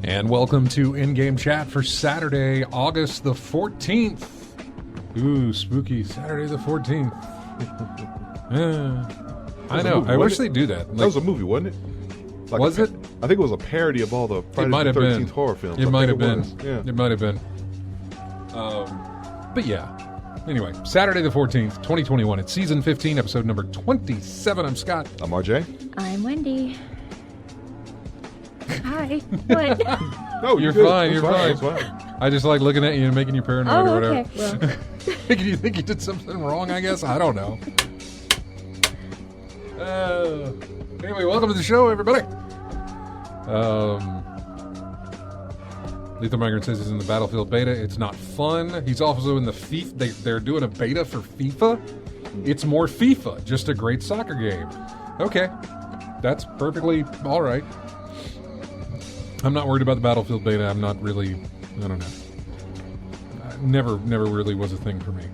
And welcome to In-Game Chat for Saturday, August the 14th. Ooh, spooky Saturday the 14th. I know. I wish they'd do that. That was a movie, wasn't it? Like was it? I think it was a parody of all the Friday the 13th horror films. It might have been. Yeah. It might have been. But yeah. Anyway, Saturday the 14th, 2021. It's season 15, episode number 27. I'm Scott. I'm RJ. I'm Wendy. Hi. What? No, you're fine. You're fine. I just like looking at you and making you paranoid or whatever. Okay. Well. You think you did something wrong, I guess? I don't know. Anyway, welcome to the show, everybody. Lethal Migrant says he's in the Battlefield beta. It's not fun. He's also in the FIFA. They're doing a beta for FIFA. It's more FIFA, just a great soccer game. Okay. That's perfectly all right. I'm not worried about the Battlefield beta. I'm not really, I don't know. Never really was a thing for me.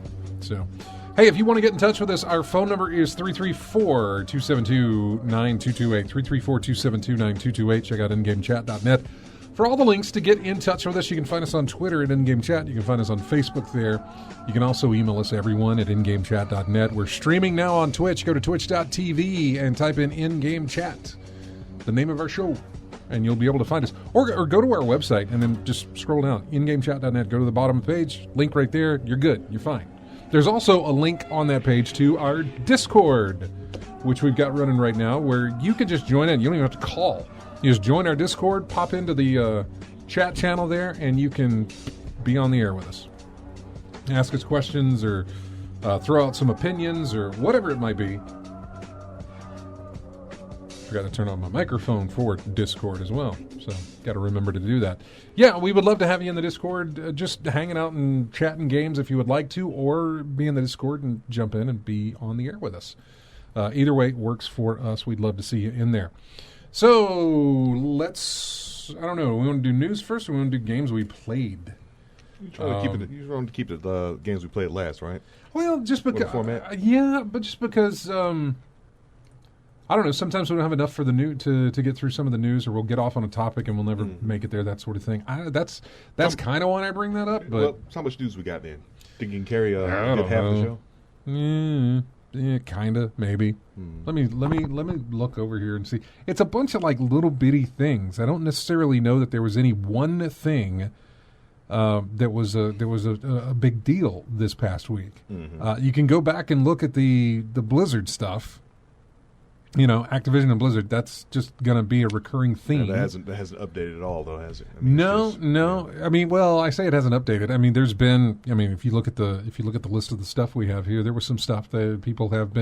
So, hey, if you want to get in touch with us, our phone number is 334-272-9228. 334-272-9228. Check out ingamechat.net. For all the links to get in touch with us, you can find us on Twitter at InGameChat. You can find us on Facebook there. You can also email us, everyone, at ingamechat.net. We're streaming now on Twitch. Go to twitch.tv and type in InGameChat, the name of our show, and you'll be able to find us. Or go to our website and then just scroll down, ingamechat.net. Go to the bottom of the page, link right there. You're good. You're fine. There's also a link on that page to our Discord, which we've got running right now, where you can just join in. You don't even have to call. You just join our Discord, pop into the chat channel there, and you can be on the air with us. Ask us questions or throw out some opinions or whatever it might be. Forgot to turn on my microphone for Discord as well, so got to remember to do that. Yeah, we would love to have you in the Discord, just hanging out and chatting games if you would like to, or be in the Discord and jump in and be on the air with us. Either way works for us. We'd love to see you in there. So let's, I don't know, we want to do news first, or we want to do games we played? You want to keep it the games we played last, right? Well, just because, yeah, but just because, I don't know, sometimes we don't have enough for the new to get through some of the news, or we'll get off on a topic and we'll never make it there, that sort of thing. That's kind of why I bring that up. But well, how much news we got then? Think you can carry a good half of the show? Yeah, kind of, maybe. Let me look over here and see. It's a bunch of like little bitty things. I don't necessarily know that there was any one thing that was a big deal this past week. You can go back and look at the Blizzard stuff. You know, Activision and Blizzard, that's just going to be a recurring theme. That hasn't updated at all, though, has it? I mean, no. I mean, well, I say it hasn't updated. I mean, there's been. I mean, if you look at the list of the stuff we have here, there was some stuff that people have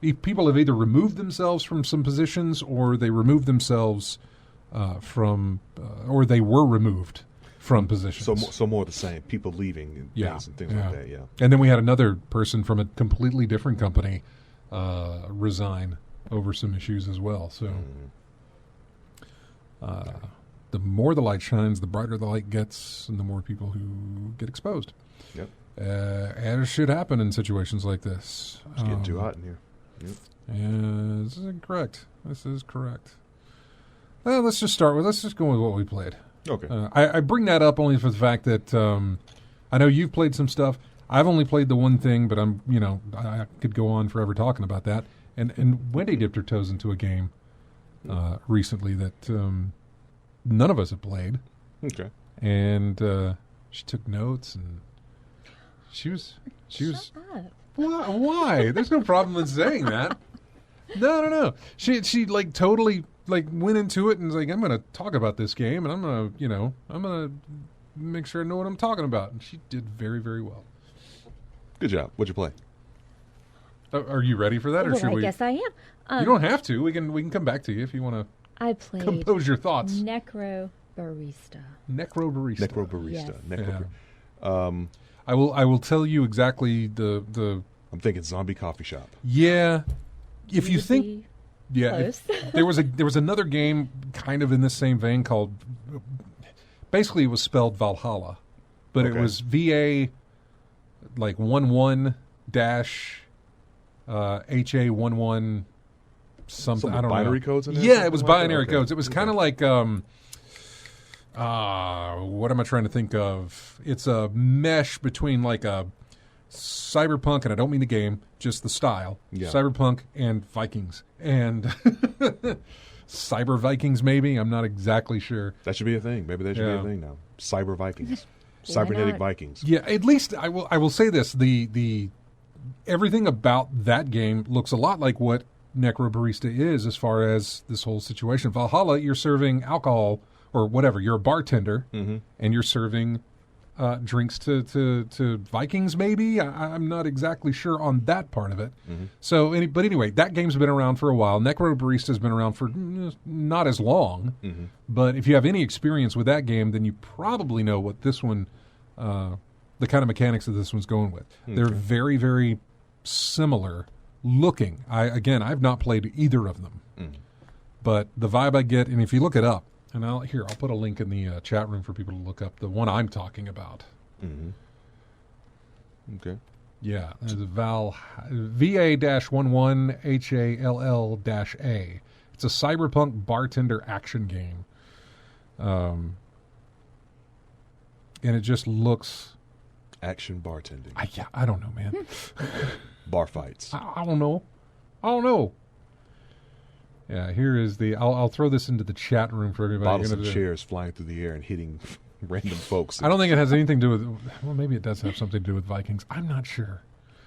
either removed themselves from some positions, or they removed themselves or they were removed from positions. So more of the same. People leaving and things like that. Yeah. And then we had another person from a completely different company resign over some issues as well. So the more the light shines, the brighter the light gets, and the more people who get exposed. Yep. And it should happen in situations like this. It's getting too hot in here. Yep. Yeah, this is correct. Well, let's just go with what we played. Okay. I bring that up only for the fact that I know you've played some stuff. I've only played the one thing, but I could go on forever talking about that. And Wendy dipped her toes into a game recently that none of us have played. Okay. And she took notes, and she was. Shut up. Why? There's no problem in saying that. No. She like totally like went into it and was like, I'm going to talk about this game, and I'm going to make sure I know what I'm talking about. And she did very, very well. Good job. What'd you play? Are you ready for that, or Well, should I we? guess I am. You don't have to. We can come back to you if you want to I played compose your thoughts. Necro Barista. Necro Barista. Necro Barista. Yes. I will tell you exactly the. I'm thinking zombie coffee shop. Yeah, if you think. Yeah, Close. there was another game kind of in this same vein called. Basically, it was spelled Valhalla, but it was VA, like 11 dash, HA11 something. I don't know. Binary codes in there? Yeah, it was Something like that? binary Okay. codes. It was kind of like what am I trying to think of? It's a mesh between like a Cyberpunk, and I don't mean the game, just the style. Yeah. Cyberpunk and Vikings. And Cyber Vikings, maybe? I'm not exactly sure. That should be a thing. Maybe that should be a thing now. Cyber Vikings. Why Cybernetic not? Vikings. Yeah, at least I will say this. The everything about that game looks a lot like what Necro Barista is as far as this whole situation. Valhalla, you're serving alcohol or whatever. You're a bartender, and you're serving drinks to Vikings, maybe? I'm not exactly sure on that part of it. So, but anyway, that game's been around for a while. Necro Barista's been around for not as long. But if you have any experience with that game, then you probably know what this one, the kind of mechanics that this one's going with. They're very, very similar looking. I've not played either of them. But the vibe I get, and if you look it up, and I'll put a link in the chat room for people to look up the one I'm talking about. Okay. Yeah, there's a VA-11HALL-A. It's a cyberpunk bartender action game. And it just looks... Action bartending. I don't know, man. Bar fights. I don't know. Yeah, here is the... I'll throw this into the chat room for everybody. Bottles and chairs flying through the air and hitting random folks. I don't think it has anything to do with... Well, maybe it does have something to do with Vikings. I'm not sure.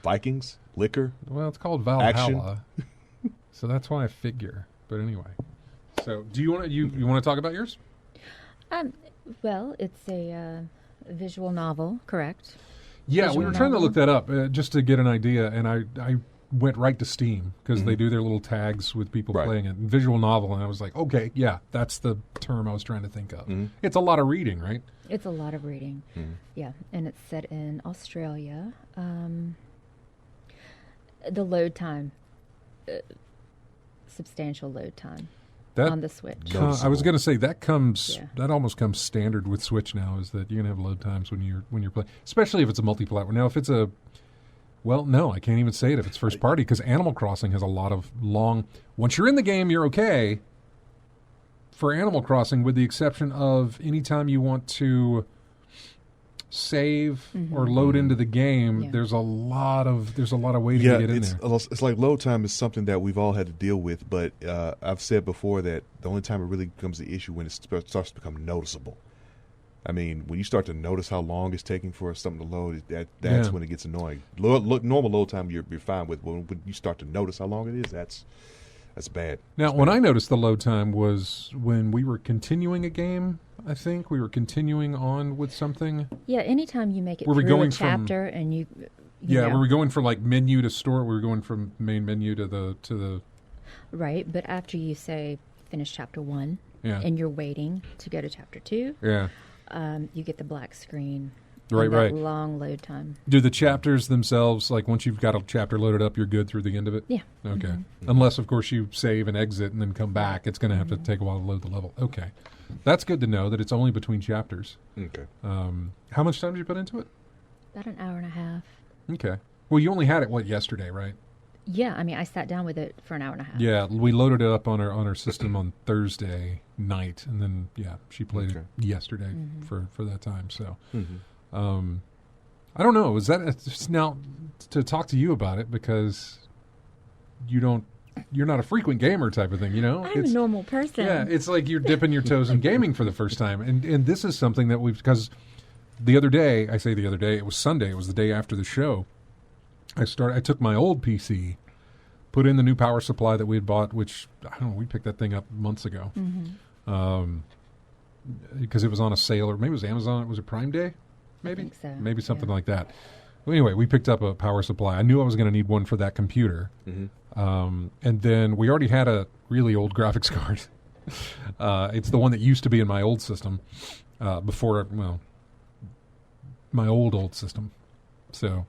Vikings? Liquor? Well, it's called Valhalla. Action. So that's why I figure. But anyway. So do you want to you want to talk about yours? Well, it's a visual novel, correct? Yeah, Visual we were trying to novel. look that up just to get an idea, and I went right to Steam because they do their little tags with people playing it. And visual novel, and I was like, okay, yeah, that's the term I was trying to think of. It's a lot of reading, right? It's a lot of reading. Yeah, and it's set in Australia. The load time, substantial load time on the Switch. I was going to say that Yeah. that almost comes standard with Switch now. Is that you're going to have load times when you're playing, especially if it's a multi-platform. Now, if it's a no, I can't even say it if it's first party because Animal Crossing has a lot of long. Once you're in the game, you're okay. For Animal Crossing, with the exception of anytime you want to save or load into the game, there's a lot of waiting to get in there. It's like load time is something that we've all had to deal with, but I've said before that the only time it really becomes the issue when it starts to become noticeable. I mean, when you start to notice how long it's taking for something to load, that's when it gets annoying. Normal load time you're fine with. When you start to notice how long it is, that's bad. Now, when I noticed the load time was when we were continuing a game. I think we were continuing on with something. Yeah, anytime you make it Were we through going a chapter and you Yeah, know, were we going from like menu to store? We were going from main menu to the. right, but after you say finish chapter 1 Yeah. and you're waiting to go to chapter 2, Yeah. you get the black screen. Right, and that right. long load time. Do the chapters themselves, like once you've got a chapter loaded up, you're good through the end of it? Yeah. Okay. Unless, of course, you save and exit and then come back. It's going to have to take a while to load the level. Okay. That's good to know that it's only between chapters. Okay. How much time did you put into it? About an hour and a half. Okay. Well, you only had it, yesterday, right? Yeah, I mean, I sat down with it for an hour and a half. Yeah, we loaded it up on our system on Thursday night, and then, she played it yesterday for that time, so... I don't know. Is that it's now to talk to you about it because you're not a frequent gamer type of thing, you know? I'm a normal person. Yeah, it's like you're dipping your toes in gaming for the first time, and this is something that because the other day, it was Sunday, it was the day after the show. I took my old PC, put in the new power supply that we had bought, which I don't know, we picked that thing up months ago. because it was on a sale, or maybe it was Amazon. Was it Prime Day? Maybe, I think so. maybe something Yeah. like that. Well, anyway, we picked up a power supply. I knew I was going to need one for that computer, and then we already had a really old graphics card. It's the one that used to be in my old system before, well, my old system. So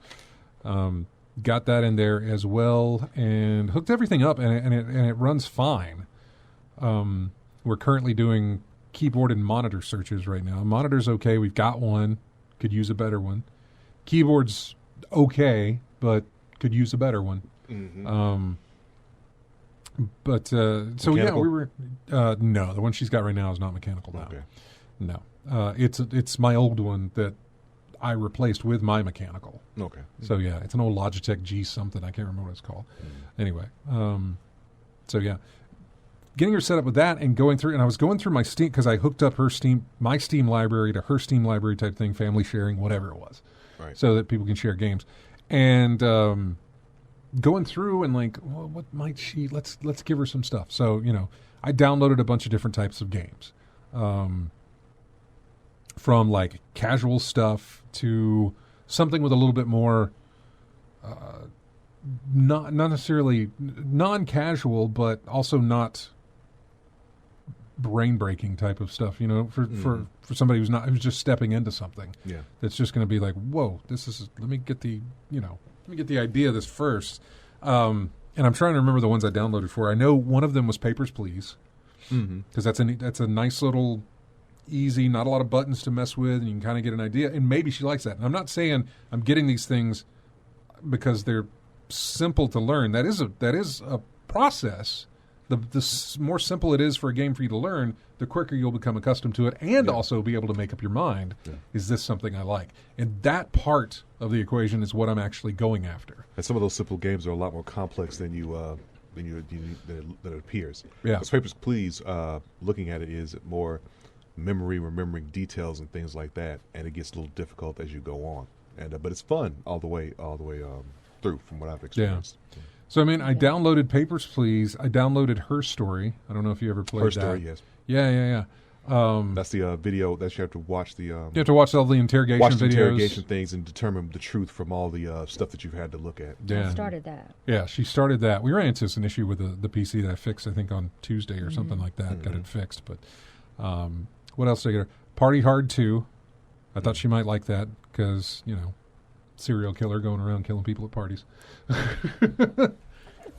got that in there as well and hooked everything up, and it runs fine. We're currently doing keyboard and monitor searches right now. Monitor's okay. We've got one. Could use a better one. Keyboard's okay, but could use a better one. But so Mechanical? yeah, we were no, the one she's got right now is not mechanical now. Okay. No, it's my old one that I replaced with my mechanical. Okay. So yeah, it's an old Logitech G something. I can't remember what it's called. Anyway, so yeah, getting her set up with that and going through, and I was going through my Steam because I hooked up my Steam library to her Steam library type thing, family sharing, whatever it was, Right. so that people can share games. And going through and like, well, what might she? Let's give her some stuff. So I downloaded a bunch of different types of games. From like casual stuff to something with a little bit more, not necessarily non-casual, but also not brain-breaking type of stuff. For somebody who's just stepping into something. Yeah. That's just going to be like, whoa, this is. Let me get the idea of this first. And I'm trying to remember the ones I downloaded for. I know one of them was Papers, Please, because that's a nice little. Easy, not a lot of buttons to mess with, and you can kind of get an idea. And maybe she likes that. And I'm not saying I'm getting these things because they're simple to learn. That is a process. The more simple it is for a game for you to learn, the quicker you'll become accustomed to it, and also be able to make up your mind. Yeah. Is this something I like? And that part of the equation is what I'm actually going after. And some of those simple games are a lot more complex than than it appears. Yeah. Because Papers, Please, looking at it is more remembering details and things like that, and it gets a little difficult as you go on. And but it's fun all the way through, from what I've experienced. Yeah. So I mean, I downloaded Papers, Please. I downloaded Her Story. I don't know if you ever played Her that. Story, yes. Yeah. That's the video that you have to watch the. You have to watch all the interrogation videos. Interrogation things and determine the truth from all the stuff that you've had to look at. Yeah. I started that. Yeah, she started that. We ran into an issue with the PC that I fixed, I think, on Tuesday or something like that. Got it fixed. But what else did I get her? Party Hard 2. I thought she might like that because, serial killer going around killing people at parties.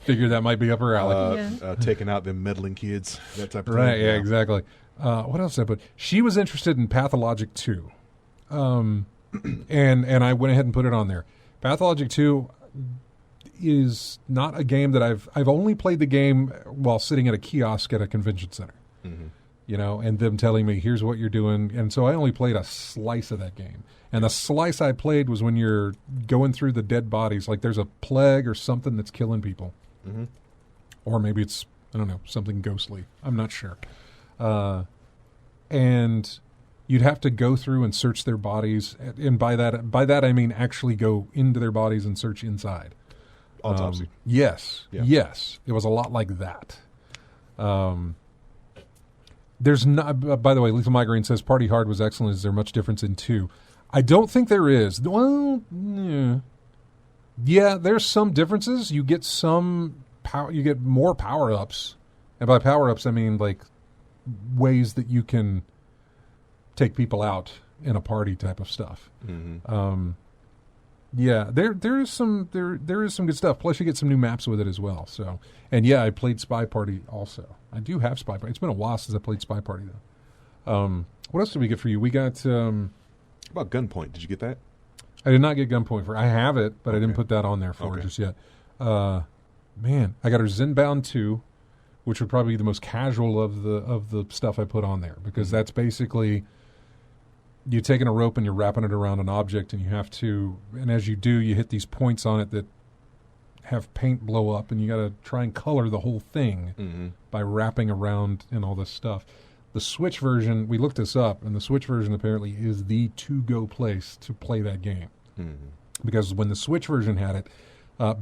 Figure that might be up her alley. Taking out them meddling kids, that type of right, thing. Yeah, exactly. What else did I put? She was interested in Pathologic 2. And I went ahead and put it on there. Pathologic 2 is not a game that I've only played the game while sitting at a kiosk at a convention center. And them telling me, here's what you're doing. And so I only played a slice of that game. And the slice I played was when you're going through the dead bodies, like there's a plague or something that's killing people. Or maybe it's, I don't know, something ghostly. I'm not sure. And you'd have to go through and search their bodies. And by that I mean actually go into their bodies and search inside. Autopsy. Yes. Yeah. Yes. It was a lot like that. There's not. By the way, Lethal Migraine says Party Hard was excellent. Is there much difference in 2? I don't think there is. Well, yeah, there's some differences. You get some power. You get more power ups, and by power ups I mean like ways that you can take people out in a party type of stuff. Yeah, there is some good stuff. Plus, you get some new maps with it as well. So, and yeah, I played Spy Party also. I do have Spy Party. It's been a while since I played Spy Party though. What else did we get for you? We got. How about Gunpoint? Did you get that? I did not get Gunpoint for. I have it, but I didn't put that on there for her just yet. Man, I got her Zenbound 2, which would probably be the most casual of the stuff I put on there because that's basically. You're taking a rope and you're wrapping it around an object, and you have to, and as you do, you hit these points on it that have paint blow up, and you got to try and color the whole thing by wrapping around and all this stuff. The Switch version, we looked this up, and the Switch version apparently is the to-go place to play that game. Because when the Switch version had it,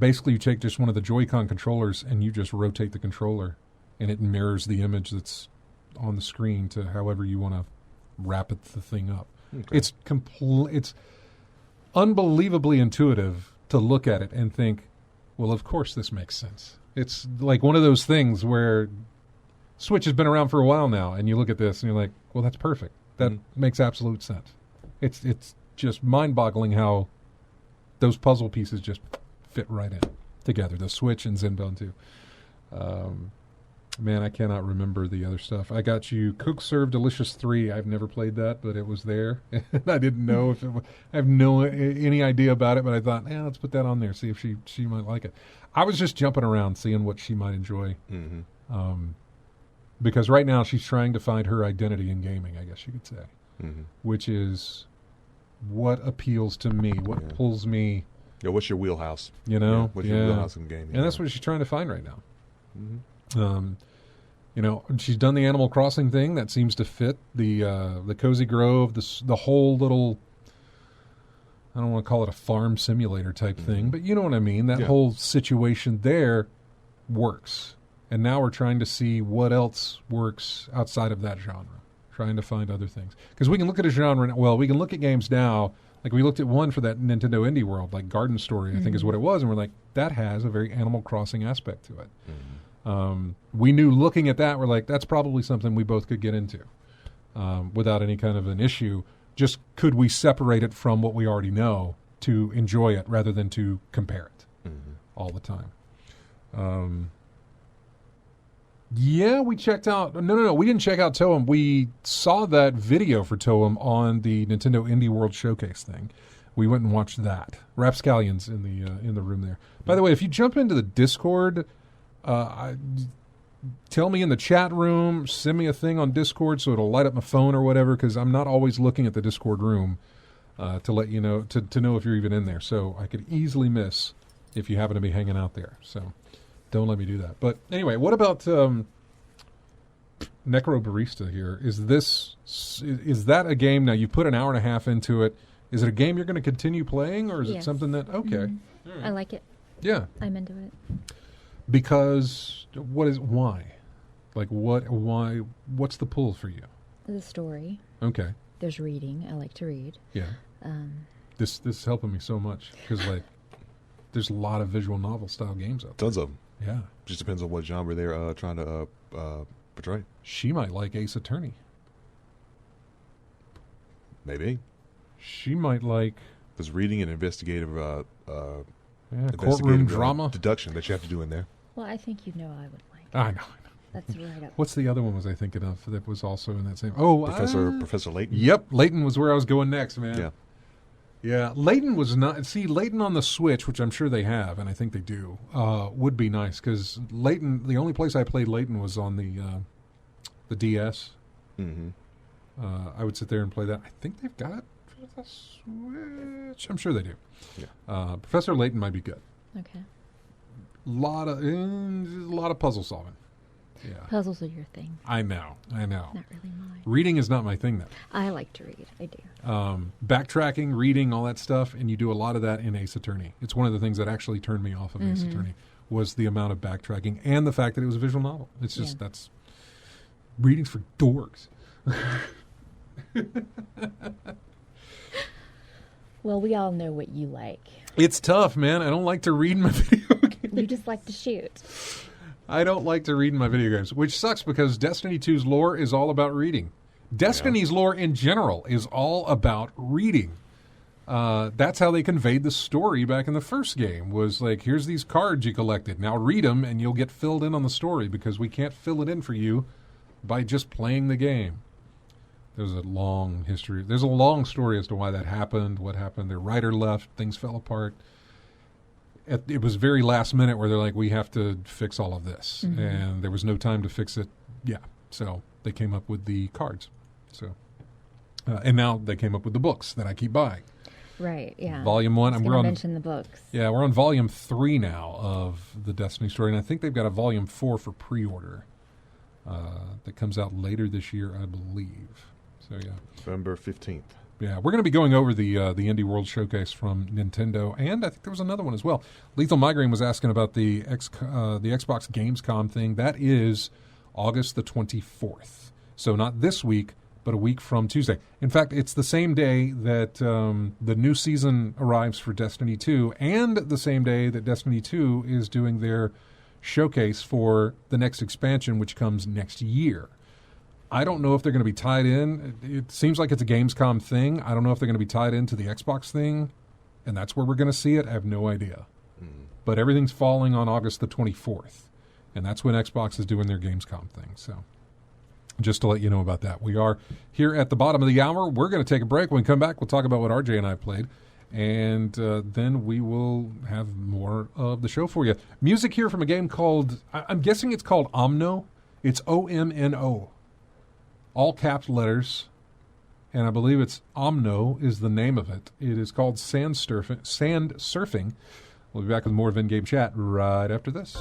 basically you take just one of the Joy-Con controllers and you just rotate the controller, and it mirrors the image that's on the screen to however you want to wrap the thing up. Okay. It's unbelievably intuitive to look at it and think, well, of course this makes sense. It's like one of those things where Switch has been around for a while now, and you look at this and you're like, well, that's perfect. That makes absolute sense. It's just mind-boggling how those puzzle pieces just fit right in together, the Switch and Zenbone 2. Man, I cannot remember the other stuff. I got you Cook Serve Delicious 3. I've never played that, but it was there. I didn't know if it was, I have any idea about it, but I thought, let's put that on there, see if she might like it. I was just jumping around, seeing what she might enjoy. Because right now she's trying to find her identity in gaming, I guess you could say, which is what appeals to me, what pulls me. Yeah, what's your wheelhouse? You know? What's your wheelhouse in gaming? And that's what she's trying to find right now. You know, she's done the Animal Crossing thing that seems to fit the Cozy Grove, the whole little, I don't want to call it a farm simulator type thing, but you know what I mean. That whole situation there works. And now we're trying to see what else works outside of that genre, trying to find other things. Because we can look at a genre, we can look at games now, like we looked at one for that Nintendo Indie World, like Garden Story, I think is what it was, and we're like, that has a very Animal Crossing aspect to it. We knew looking at that, we're like, that's probably something we both could get into without any kind of an issue. Just could we separate it from what we already know to enjoy it rather than to compare it all the time. Yeah, we checked out... No, we didn't check out Toem. We saw that video for Toem on the Nintendo Indie World Showcase thing. We went and watched that. Rapscallion's in the room there. By the way, if you jump into the Discord, tell me in the chat room, send me a thing on Discord so it'll light up my phone or whatever, because I'm not always looking at the Discord room to let you know, to know if you're even in there. So I could easily miss if you happen to be hanging out there. So... don't let me do that. But anyway, what about Necro Barista here? Is that a game? Now, you put an hour and a half into it. Is it a game you're going to continue playing, or is it something that... Okay. Right. I like it. Yeah. I'm into it. Because, why? Like, why, what's the pull for you? The story. Okay. There's reading. I like to read. Yeah. This is helping me so much, because, like, there's a lot of visual novel style games out there. Tons of them. Yeah. Just depends on what genre they're trying to portray. She might like Ace Attorney. Maybe. She might like... There's reading and investigative courtroom drama. Deduction that you have to do in there. Well, I think you know I would like it. I know. That's right up. What's the other one was I thinking of that was also in that same... Oh, Professor Layton? Yep. Layton was where I was going next, man. Yeah. Yeah, Layton was not... See, Layton on the Switch, which I'm sure they have, and I think they do, would be nice, because Layton... The only place I played Layton was on the DS. I would sit there and play that. I think they've got it for the Switch. I'm sure they do. Yeah. Professor Layton might be good. Okay. A lot of puzzle solving. Yeah. Puzzles are your thing. I know. Not really mine. Reading is not my thing, though. I like to read. I do. Backtracking, reading, all that stuff, and you do a lot of that in Ace Attorney. It's one of the things that actually turned me off of Ace Attorney was the amount of backtracking and the fact that it was a visual novel. It's just that's reading's for dorks. Well, we all know what you like. It's tough, man. I don't like to read in my video games. You just like to shoot. I don't like to read in my video games, which sucks because Destiny 2's lore is all about reading. Destiny's lore in general is all about reading. That's how they conveyed the story back in the first game, was like, here's these cards you collected. Now read them and you'll get filled in on the story, because we can't fill it in for you by just playing the game. There's a long history. There's a long story as to why that happened, what happened. Their writer left, things fell apart. It was very last minute where they're like, we have to fix all of this. And there was no time to fix it. Yeah. So they came up with the cards. So, and now they came up with the books that I keep buying. Right, yeah. Volume 1. And we're on mention the books. Yeah, we're on Volume 3 now of the Destiny story. And I think they've got a Volume 4 for pre-order that comes out later this year, I believe. So, yeah. November 15th. Yeah, we're going to be going over the Indie World Showcase from Nintendo, and I think there was another one as well. Lethal Migraine was asking about the Xbox Gamescom thing. That is August the 24th. So not this week, but a week from Tuesday. In fact, it's the same day that the new season arrives for Destiny 2 and the same day that Destiny 2 is doing their showcase for the next expansion, which comes next year. I don't know if they're going to be tied in. It seems like it's a Gamescom thing. I don't know if they're going to be tied into the Xbox thing, and that's where we're going to see it. I have no idea. But everything's falling on August the 24th, and that's when Xbox is doing their Gamescom thing. So just to let you know about that. We are here at the bottom of the hour. We're going to take a break. When we come back, we'll talk about what RJ and I played, and then we will have more of the show for you. Music here from a game called, I'm guessing it's called Omno. It's OMNO. All caps letters, and I believe it's Omno is the name of it. It is called Sand Surfing. We'll be back with more of In-Game Chat right after this.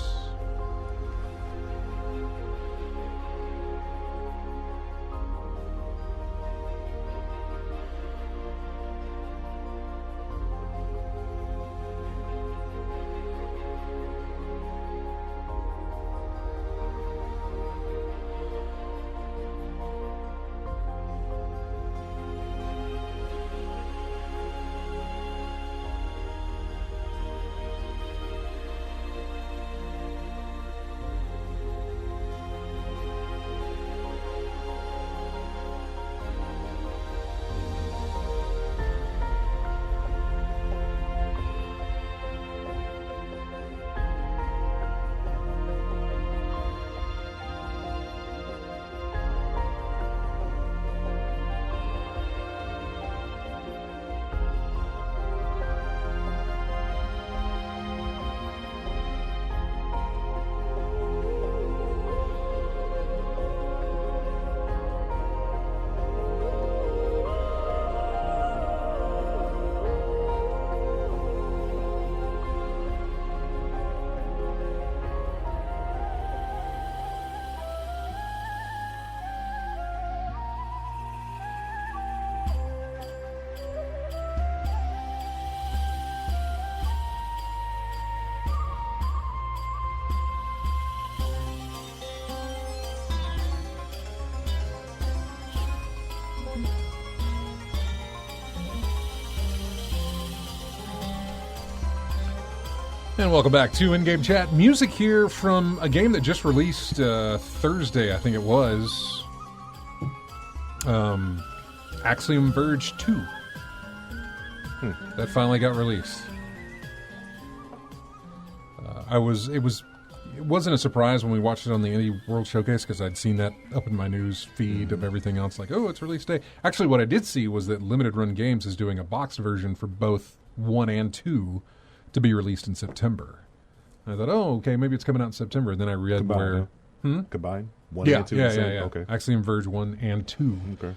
And welcome back to In-Game Chat. Music here from a game that just released Thursday, I think it was. Axiom Verge 2. That finally got released. It wasn't a surprise when we watched it on the Indie World Showcase because I'd seen that up in my news feed of everything else, like, oh, it's release day. Actually, what I did see was that Limited Run Games is doing a boxed version for both 1 and 2 to be released in September. And I thought, oh, okay, maybe it's coming out in September. And then I read Combined, where... Combined? 1 and 2? Yeah. Okay. Axiom Verge 1 and 2. Okay.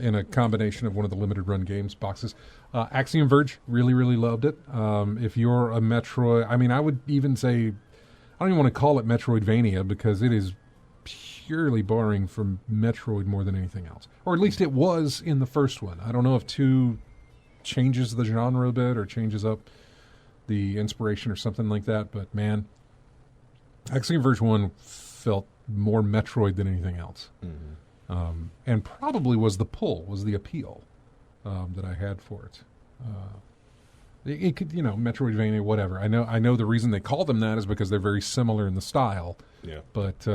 In a combination of one of the Limited Run Games boxes. Axiom Verge, really, really loved it. If you're a Metroid... I mean, I would even say... I don't even want to call it Metroidvania because it is purely borrowing from Metroid more than anything else. Or at least it was in the first one. I don't know if 2 changes the genre a bit or changes up the inspiration or something like that, but man, Axiom Verge 1 felt more Metroid than anything else. And probably was the appeal that I had for it. It could, Metroidvania, whatever. I know the reason they call them that is because they're very similar in the style. Yeah. But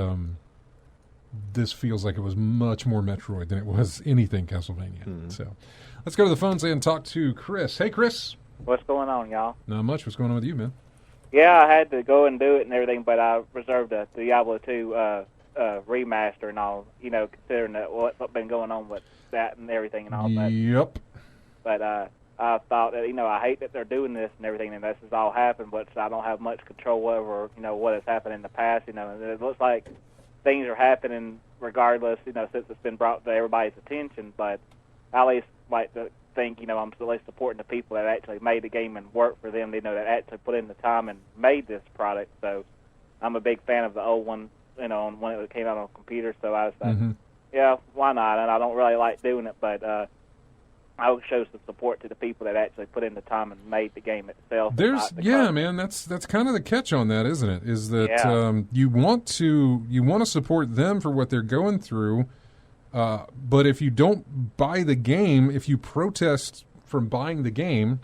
this feels like it was much more Metroid than it was anything Castlevania. So let's go to the phones and talk to Chris. Hey, Chris. What's going on, y'all? Not much. What's going on with you, man? Yeah, I had to go and do it and everything, but I reserved the Diablo Ii remaster and all, considering that what's been going on with that and everything and all that. Yep. But I thought that, I hate that they're doing this and everything, and this has all happened, but I don't have much control over, what has happened in the past, and it looks like things are happening regardless, since it's been brought to everybody's attention, but I at least like to think, I'm at least supporting the people that actually made the game and worked for them, that actually put in the time and made this product. So I'm a big fan of the old one, when it came out on a computer. So I was like, yeah, why not? And I don't really like doing it, but I would show some support to the people that actually put in the time and made the game itself. Man, that's kind of the catch on that, isn't it? Is that you want to support them for what they're going through, But if you don't buy the game, if you protest from buying the game,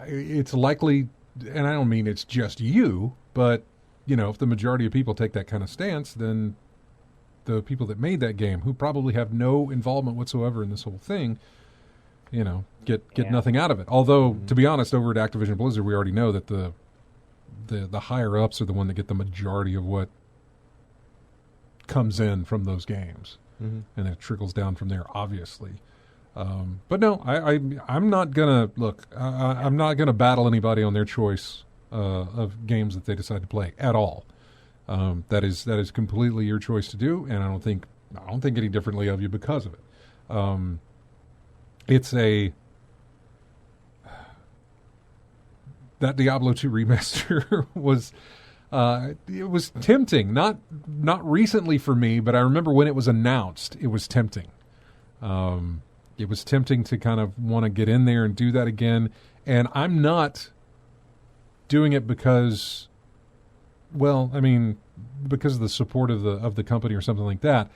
it's likely, and I don't mean it's just you, but if the majority of people take that kind of stance, then the people that made that game, who probably have no involvement whatsoever in this whole thing, get nothing out of it. Although, to be honest, over at Activision Blizzard, we already know that the higher ups are the one that get the majority of what comes in from those games, and it trickles down from there, obviously. But no, I'm not gonna look. I'm not gonna battle anybody on their choice of games that they decide to play at all. That is completely your choice to do, and I don't think any differently of you because of it. It's that Diablo II remaster was it was tempting. Not recently for me, but I remember when it was announced, it was tempting. It was tempting to kind of want to get in there and do that again, and I'm not doing it because, well, I mean, because of the support of the company or something like that.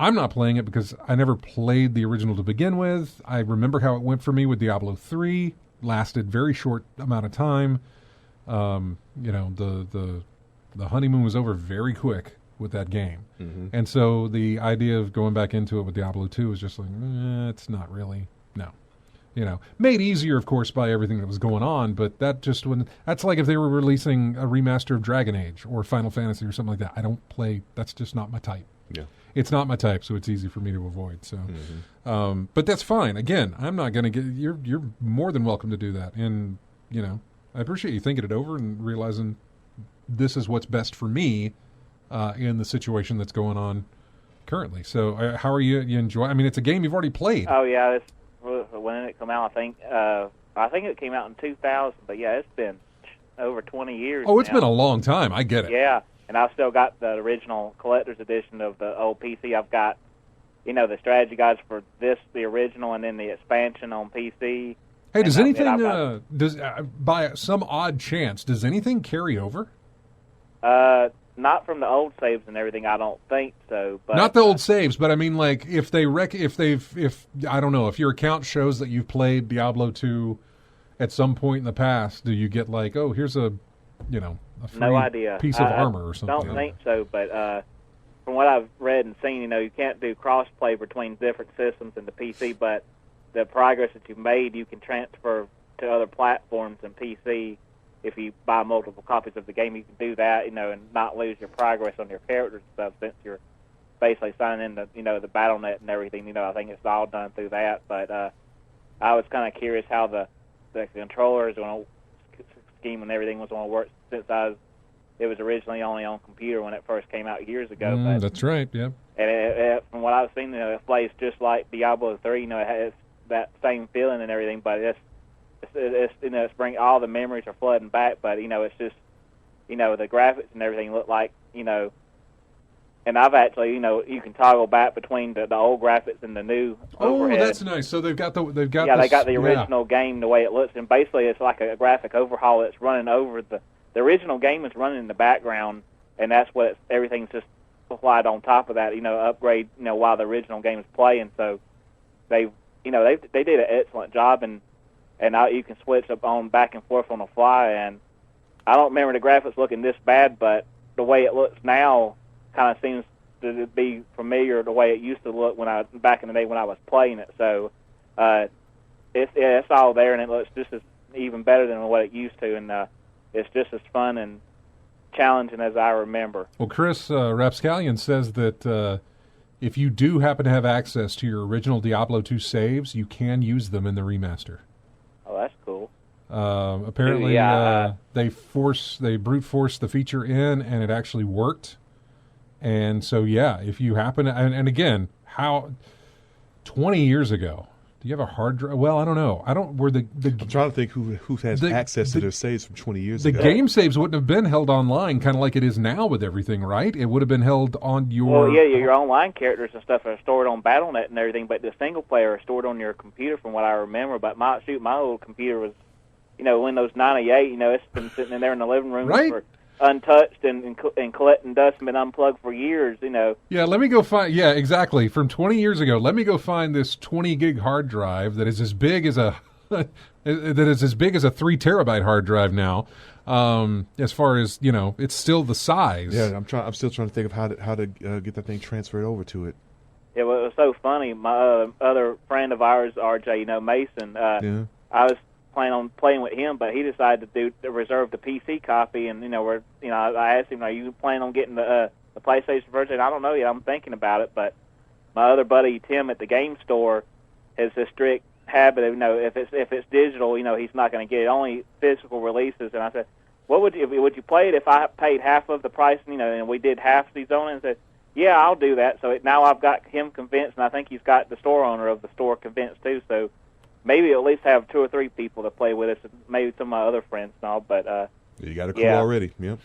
I'm not playing it because I never played the original to begin with. I remember how it went for me with Diablo 3. Lasted very short amount of time. The honeymoon was over very quick with that game. And so the idea of going back into it with Diablo 2 was just like, it's not really, no. Made easier, of course, by everything that was going on, but that's like if they were releasing a remaster of Dragon Age or Final Fantasy or something like that. I don't play, that's just not my type. Yeah. It's not my type, so it's easy for me to avoid. So, but that's fine. Again, I'm not going to get, you're more than welcome to do that. And, I appreciate you thinking it over and realizing this is what's best for me in the situation that's going on currently. So how are you enjoy? I mean, it's a game you've already played. Oh, yeah. When did it come out? I think it came out in 2000, but yeah, it's been over 20 years. Oh, it's been a long time. I get it. Yeah, and I've still got the original collector's edition of the old PC. I've got, the strategy guides for this, the original, and then the expansion on PC. Hey, does anything, by some odd chance, does anything carry over? Not from the old saves and everything, I don't think so. But not the old saves, but I mean, like, if I don't know, if your account shows that you've played Diablo 2 at some point in the past, do you get like, oh, here's a free no idea. Piece of armor or something? I don't think so, but from what I've read and seen, you can't do cross-play between different systems in the PC, but the progress that you've made, you can transfer to other platforms and PC. If you buy multiple copies of the game, you can do that, and not lose your progress on your characters and stuff, since you're basically signing in the, the BattleNet and everything. I think it's all done through that. But I was kind of curious how the controllers scheme and everything was going to work, since it was originally only on computer when it first came out years ago. But, that's right, yeah. And from what I've seen, it plays just like Diablo 3. It has that same feeling and everything, but it's bring all the memories are flooding back, but it's just the graphics and everything look like and I've actually you can toggle back between the old graphics and the new overhead. That's nice. So they got the original game the way it looks, and basically it's like a graphic overhaul that's running over the original game is running in the background, and that's what everything's just applied on top of that. Upgrade while the original game is playing. So they did an excellent job, and now you can switch up on back and forth on the fly. And I don't remember the graphics looking this bad, but the way it looks now kind of seems to be familiar the way it used to look back in the day when I was playing it. So it's all there, and it looks just as even better than what it used to, and it's just as fun and challenging as I remember. Well, Chris Rapscallion says that if you do happen to have access to your original Diablo 2 saves, you can use them in the remaster. Oh, that's cool. Apparently, they brute forced the feature in, and it actually worked. And so, yeah, if you happen to, and again, 20 years ago, do you have a hard drive? Well, I don't know. I'm trying to think who has access to their saves from 20 years ago. The game saves wouldn't have been held online, kind of like it is now with everything, right? It would have been held on your... Well, yeah, your online characters and stuff are stored on BattleNet and everything, but the single player are stored on your computer from what I remember. But my old computer was, Windows 98, it's been sitting in there in the living room right? untouched and collecting dust and been unplugged for years, Yeah, let me go find. Yeah, exactly. From 20 years ago, let me go find this 20 gig hard drive that is as big as a 3 terabyte hard drive now. As far as it's still the size. Yeah, I'm still trying to think of how to get that thing transferred over to it. Yeah, well, it was so funny. My other friend of ours, RJ, Mason. Yeah. I was planning on playing with him, but he decided to reserve the PC copy, and I asked him, "Are you planning on getting the PlayStation version?" I don't know yet. I'm thinking about it, but my other buddy Tim at the game store has a strict habit of if it's digital, he's not going to get it. Only physical releases. And I said, "What would you play it if I paid half of the price?" And we did half these on it. And said, "Yeah, I'll do that." So now I've got him convinced, and I think he's got the store owner of the store convinced too. So maybe at least have 2 or 3 people to play with us, and maybe some of my other friends and all. But you got a crew already. Yep.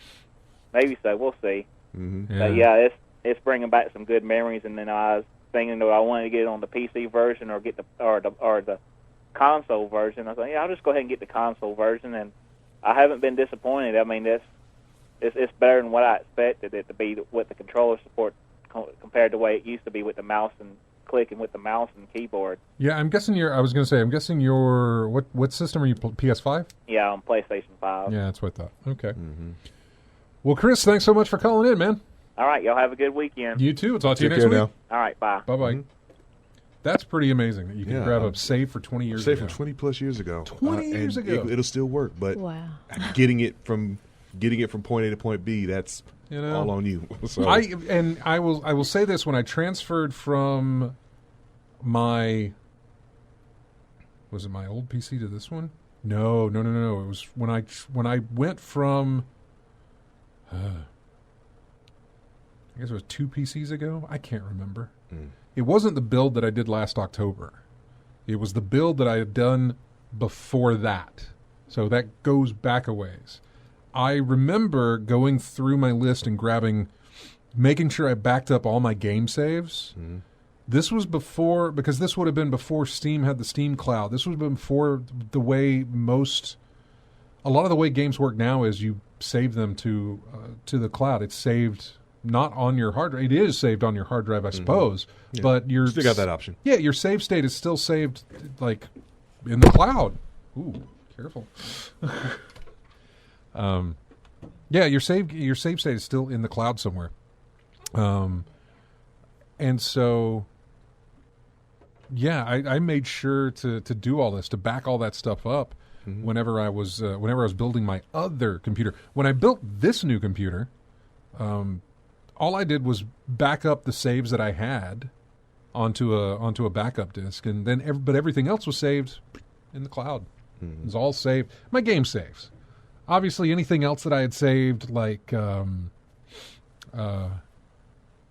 Maybe so. We'll see. Mm-hmm. Yeah. But it's bringing back some good memories. And then I was thinking, I wanted to get it on the PC version or get the console version. I was like, yeah, I'll just go ahead and get the console version, and I haven't been disappointed. I mean, it's better than what I expected it to be with the controller support compared to the way it used to be with the mouse and clicking with the mouse and keyboard. Yeah, I'm guessing your what system are you? PS5? Yeah, on PlayStation 5. Yeah, that's what I thought. Okay. Mm-hmm. Well, Chris, thanks so much for calling in, man. All right, y'all have a good weekend. You too. We'll talk to you Take next care week. now. All right, bye. Bye-bye. Mhm. That's pretty amazing that you can grab a save for 20 years Save ago. from 20 plus years ago. 20 years and ago. It'll still work, but Wow. getting it from point A to point B, that's all on you. So. I will say this: when I transferred from my old PC to this one? No. It was when I went from I guess it was 2 PCs ago. I can't remember. It wasn't the build that I did last October. It was the build that I had done before that. So that goes back a ways. I remember going through my list and making sure I backed up all my game saves. Mm-hmm. This was before, because this would have been before Steam had the Steam Cloud. This would have been before the way a lot of the way games work now is you save them to the cloud. It's saved not on your hard drive. It is saved on your hard drive, I suppose, Yeah. but you're Still got that option. Yeah, your save state is still saved like in the cloud. Ooh, careful. Yeah, your save state is still in the cloud somewhere. And so, yeah, I made sure to do all this, to back all that stuff up whenever I was building my other computer. When I built this new computer, all I did was back up the saves that I had onto a backup disk, and then but everything else was saved in the cloud. It was all saved. My game saves. Obviously, anything else that I had saved, like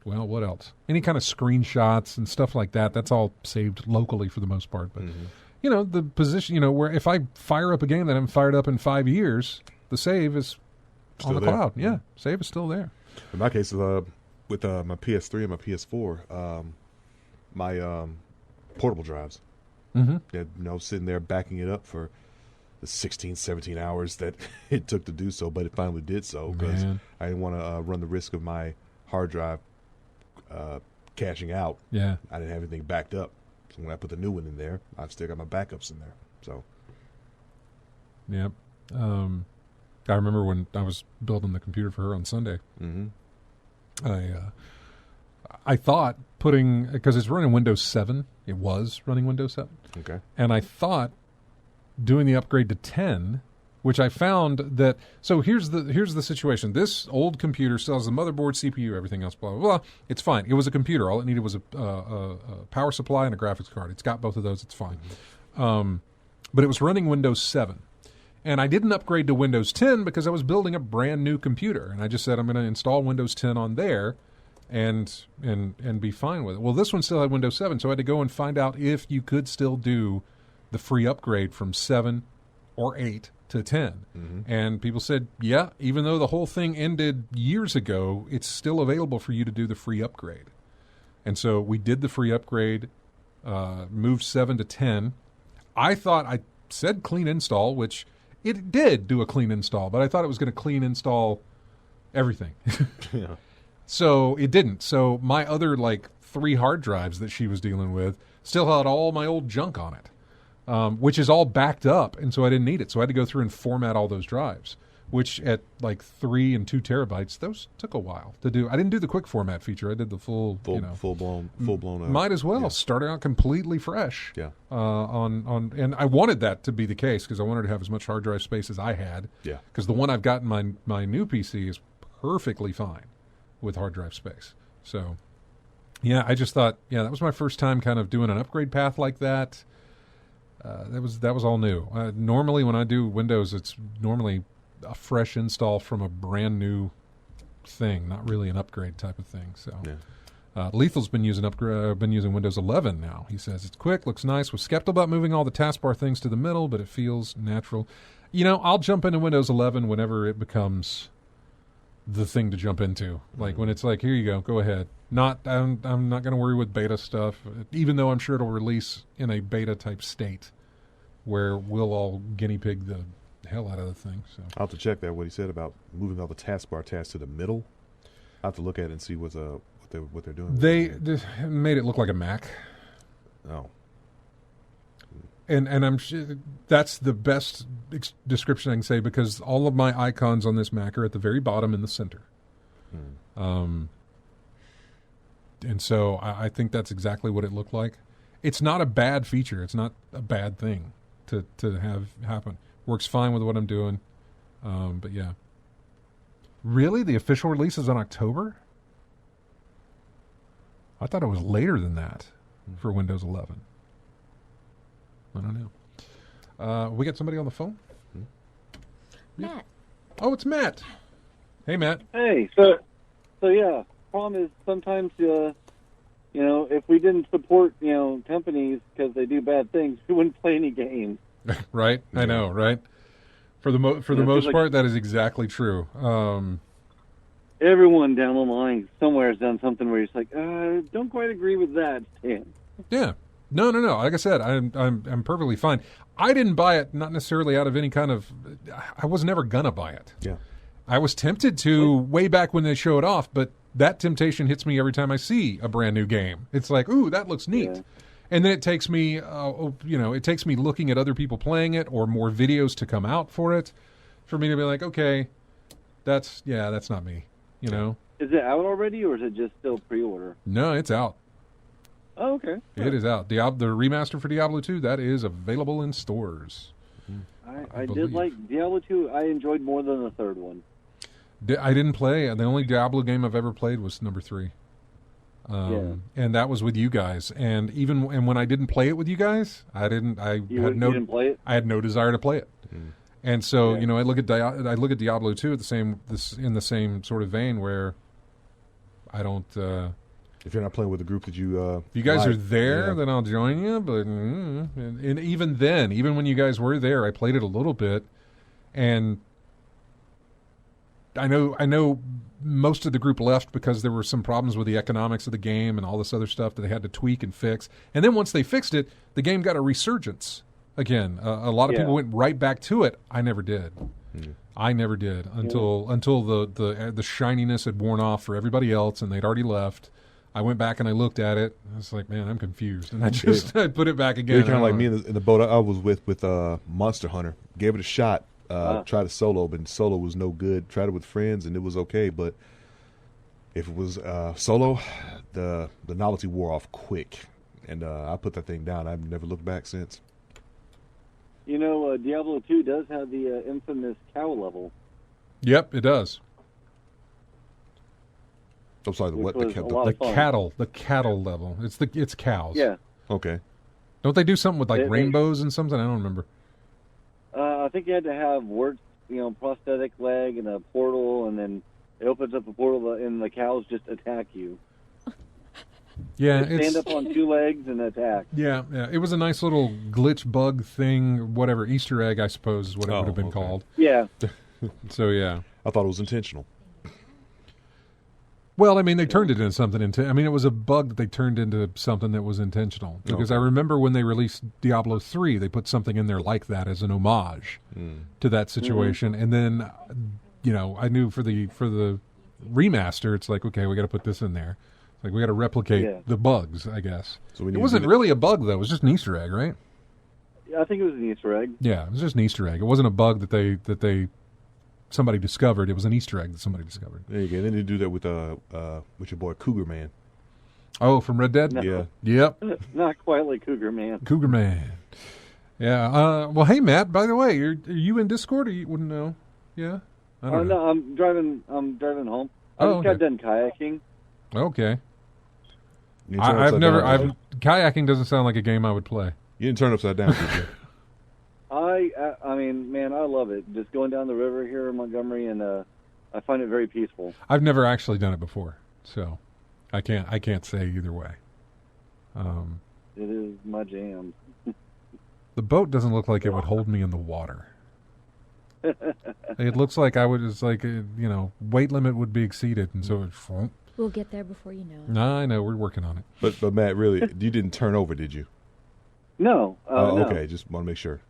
well, what else? Any kind of screenshots and stuff like that, that's all saved locally for the most part. But, the position, where if I fire up a game that I haven't fired up in 5 years, the save is on the cloud. Yeah, save is still there. In my case, with my PS3 and my PS4, my portable drives, sitting there backing it up for the 16, 17 hours that it took to do so, but it finally did so because I didn't want to run the risk of my hard drive cashing out. Yeah. I didn't have anything backed up. So when I put the new one in there, I've still got my backups in there. So. Yep. I remember when I was building the computer for her on Sunday. I thought because it's running Windows 7. It was running Windows 7. Okay. And I thought doing the upgrade to 10, which I found that. So here's the situation. This old computer still has the motherboard, CPU, everything else, blah blah blah. It's fine. It was a computer. All it needed was a power supply and a graphics card. It's got both of those. It's fine. But it was running Windows 7, and I didn't upgrade to Windows 10 because I was building a brand new computer, and I just said I'm going to install Windows 10 on there, and be fine with it. Well, this one still had Windows 7, so I had to go and find out if you could still do the free upgrade from 7 or 8 to 10. And people said, yeah, even though the whole thing ended years ago, it's still available for you to do the free upgrade. And so we did the free upgrade, moved 7 to 10. I thought I said clean install, which it did do a clean install, but I thought it was going to clean install everything. Yeah. So it didn't. So my other 3 hard drives that she was dealing with still had all my old junk on it, which is all backed up, and so I didn't need it. So I had to go through and format all those drives, which at 3 and 2 terabytes, those took a while to do. I didn't do the quick format feature. I did the full blown. Might as well start out completely fresh. Yeah. And I wanted that to be the case because I wanted to have as much hard drive space as I had. Yeah. Because the one I've got in my new PC is perfectly fine with hard drive space. So, yeah, I just thought, that was my first time kind of doing an upgrade path like that. That was all new. Normally, when I do Windows, it's normally a fresh install from a brand new thing, not really an upgrade type of thing. So, Lethal's been using Windows 11 now. He says it's quick, looks nice. Was skeptical about moving all the taskbar things to the middle, but it feels natural. I'll jump into Windows 11 whenever it becomes the thing to jump into. Like when it's here you go ahead. I'm not going to worry with beta stuff, even though I'm sure it'll release in a beta type state where we'll all guinea pig the hell out of the thing. So I'll have to check that what he said about moving all the taskbar tasks to the middle. I'll have to look at it and see what they're doing. They made it look like a Mac. Oh. And I'm sure that's the best description I can say because all of my icons on this Mac are at the very bottom in the center. And so I think that's exactly what it looked like. It's not a bad feature. It's not a bad thing to have happen. Works fine with what I'm doing. But yeah. Really? The official release is in October? I thought it was later than that for Windows 11. I don't know. We got somebody on the phone? Matt. Oh, it's Matt. Hey, Matt. Hey, so yeah. Problem is sometimes, if we didn't support, companies because they do bad things, we wouldn't play any games. Right? I know, right? For the most part, that is exactly true. Everyone down the line somewhere has done something where you're just don't quite agree with that, Stan. Yeah. No. Like I said, I'm perfectly fine. I didn't buy it, not necessarily out of any kind of. I was never gonna buy it. Yeah. I was tempted to way back when they show it off, but that temptation hits me every time I see a brand new game. It's like, ooh, that looks neat. Yeah. And then it takes me, looking at other people playing it or more videos to come out for it, for me to be like, okay, that's not me. Is it out already, or is it just still pre-order? No, it's out. Oh, okay. It is out. The remaster for Diablo 2, that is available in stores. I did like Diablo 2. I enjoyed more than the third one. I didn't play. The only Diablo game I've ever played was number 3. And that was with you guys. And when I didn't play it with you guys, you didn't play it? I had no desire to play it. And so, I look at Diablo 2 in the same sort of vein where I don't. If you're not playing with the group that you, if you guys are there, then I'll join you. But and even then, even when you guys were there, I played it a little bit, and I know most of the group left because there were some problems with the economics of the game and all this other stuff that they had to tweak and fix. And then once they fixed it, the game got a resurgence again. A lot of people went right back to it. I never did. I never did until the shininess had worn off for everybody else and they'd already left. I went back and I looked at it. I was like, man, I'm confused. And I put it back again. You're kind of like me in the boat I was with Monster Hunter. Gave it a shot. Tried a solo, but solo was no good. Tried it with friends, and it was okay. But if it was solo, the novelty wore off quick, and I put that thing down. I've never looked back since. Diablo 2 does have the infamous cow level. Yep, it does. I'm sorry, the cattle level. It's cows. Yeah. Okay. Don't they do something with rainbows and something? I don't remember. I think you had to have prosthetic leg and a portal, and then it opens up a portal and the cows just attack you. Yeah, they stand up on 2 legs and attack. Yeah. It was a nice little glitch bug thing, whatever, Easter egg, I suppose, is what it would have been called. Yeah. So yeah, I thought it was intentional. Well, they turned it into something. It was a bug that they turned into something that was intentional. Because I remember when they released Diablo 3, they put something in there like that as an homage to that situation. And then I knew for the remaster, it's like, okay, we got to put this in there. Like we got to replicate the bugs, I guess. So it wasn't really a bug though; it was just an Easter egg, right? Yeah, I think it was an Easter egg. Yeah, it was just an Easter egg. It wasn't a bug that somebody discovered. It was an Easter egg that somebody discovered. There you go. Then they do that with your boy Cougar Man. Oh, from Red Dead? No. Yeah. Yep. Not quite like Cougar Man. Cougar Man. Yeah. Well, hey, Matt, by the way, are you in Discord or you wouldn't know? Yeah? I don't know. No, I'm driving home. I just got done kayaking. Okay. Kayaking kayaking doesn't sound like a game I would play. You didn't turn upside down, did you? I mean, man, I love it. Just going down the river here in Montgomery, and I find it very peaceful. I've never actually done it before, so I can't say either way. It is my jam. The boat doesn't look like it would hold me in the water. It looks like weight limit would be exceeded, and so it. We'll get there before you know it. I know, we're working on it. But Matt, really, you didn't turn over, did you? No. No. Okay. Just want to make sure.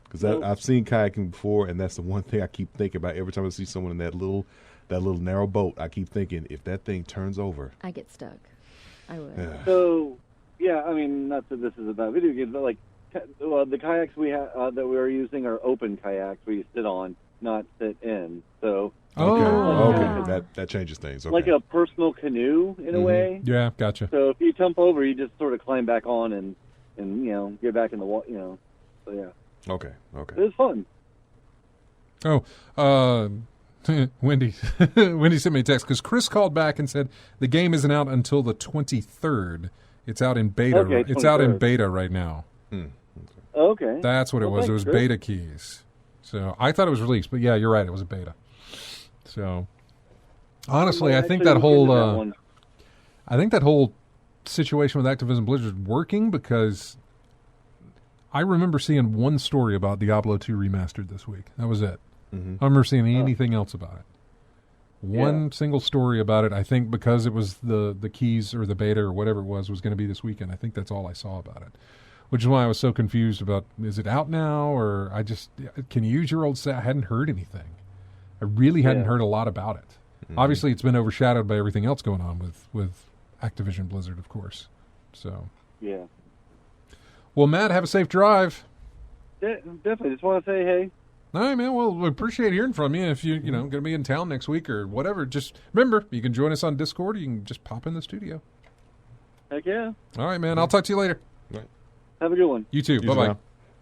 Because I've seen kayaking before, and that's the one thing I keep thinking about every time I see someone in that little narrow boat. I keep thinking, if that thing turns over, I get stuck. I would. Yeah. So, yeah, I mean, not that this is about video games, but like, the kayaks we that we are using are open kayaks where you sit on, not sit in. So. Okay. That changes things. Okay. Like a personal canoe in a way. Yeah, gotcha. So if you jump over, you just sort of climb back on and get back in the water. So yeah. Okay. It was fun. Wendy sent me a text because Chris called back and said the game isn't out until the 23rd. It's out in beta. Okay, it's out in beta right now. Okay. That's what it was. It was beta keys. So I thought it was released, but yeah, you're right. It was a beta. So honestly, I think that whole situation with Activision Blizzard working because I remember seeing one story about Diablo Ii Remastered this week. That was it. Mm-hmm. I remember seeing anything else about it. One single story about it. I think because it was the keys or the beta or whatever it was going to be this weekend. I think that's all I saw about it. Which is why I was so confused about, is it out now or can you use your old set? I hadn't heard anything. I really hadn't heard a lot about it. Mm-hmm. Obviously, it's been overshadowed by everything else going on with Activision Blizzard, of course. So. Yeah. Well, Matt, have a safe drive. Yeah, definitely. Just want to say hey. All right, man. Well, we appreciate hearing from you. If you're going to be in town next week or whatever, just remember, you can join us on Discord or you can just pop in the studio. Heck yeah. All right, man. I'll talk to you later. Right. Have a good one. You too. Bye-bye.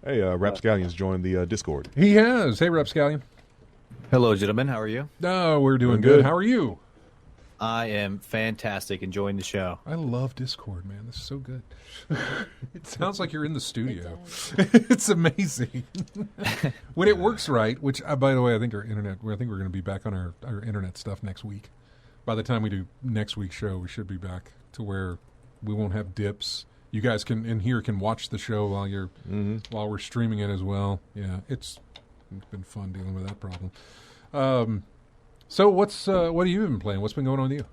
Hey, Rapscallion's joined the Discord. He has. Hey, Rapscallion. Hello, gentlemen. How are you? Oh, we're doing good. How are you? I am fantastic. Enjoying the show. I love Discord, man. This is so good. It sounds like you're in the studio. It's amazing. When it works right, which, by the way, I think we're going to be back on our internet stuff next week. By the time we do next week's show, we should be back to where we won't have dips. You guys can watch the show while we're streaming it as well. Yeah, it's been fun dealing with that problem. So what have you been playing? What's been going on with you?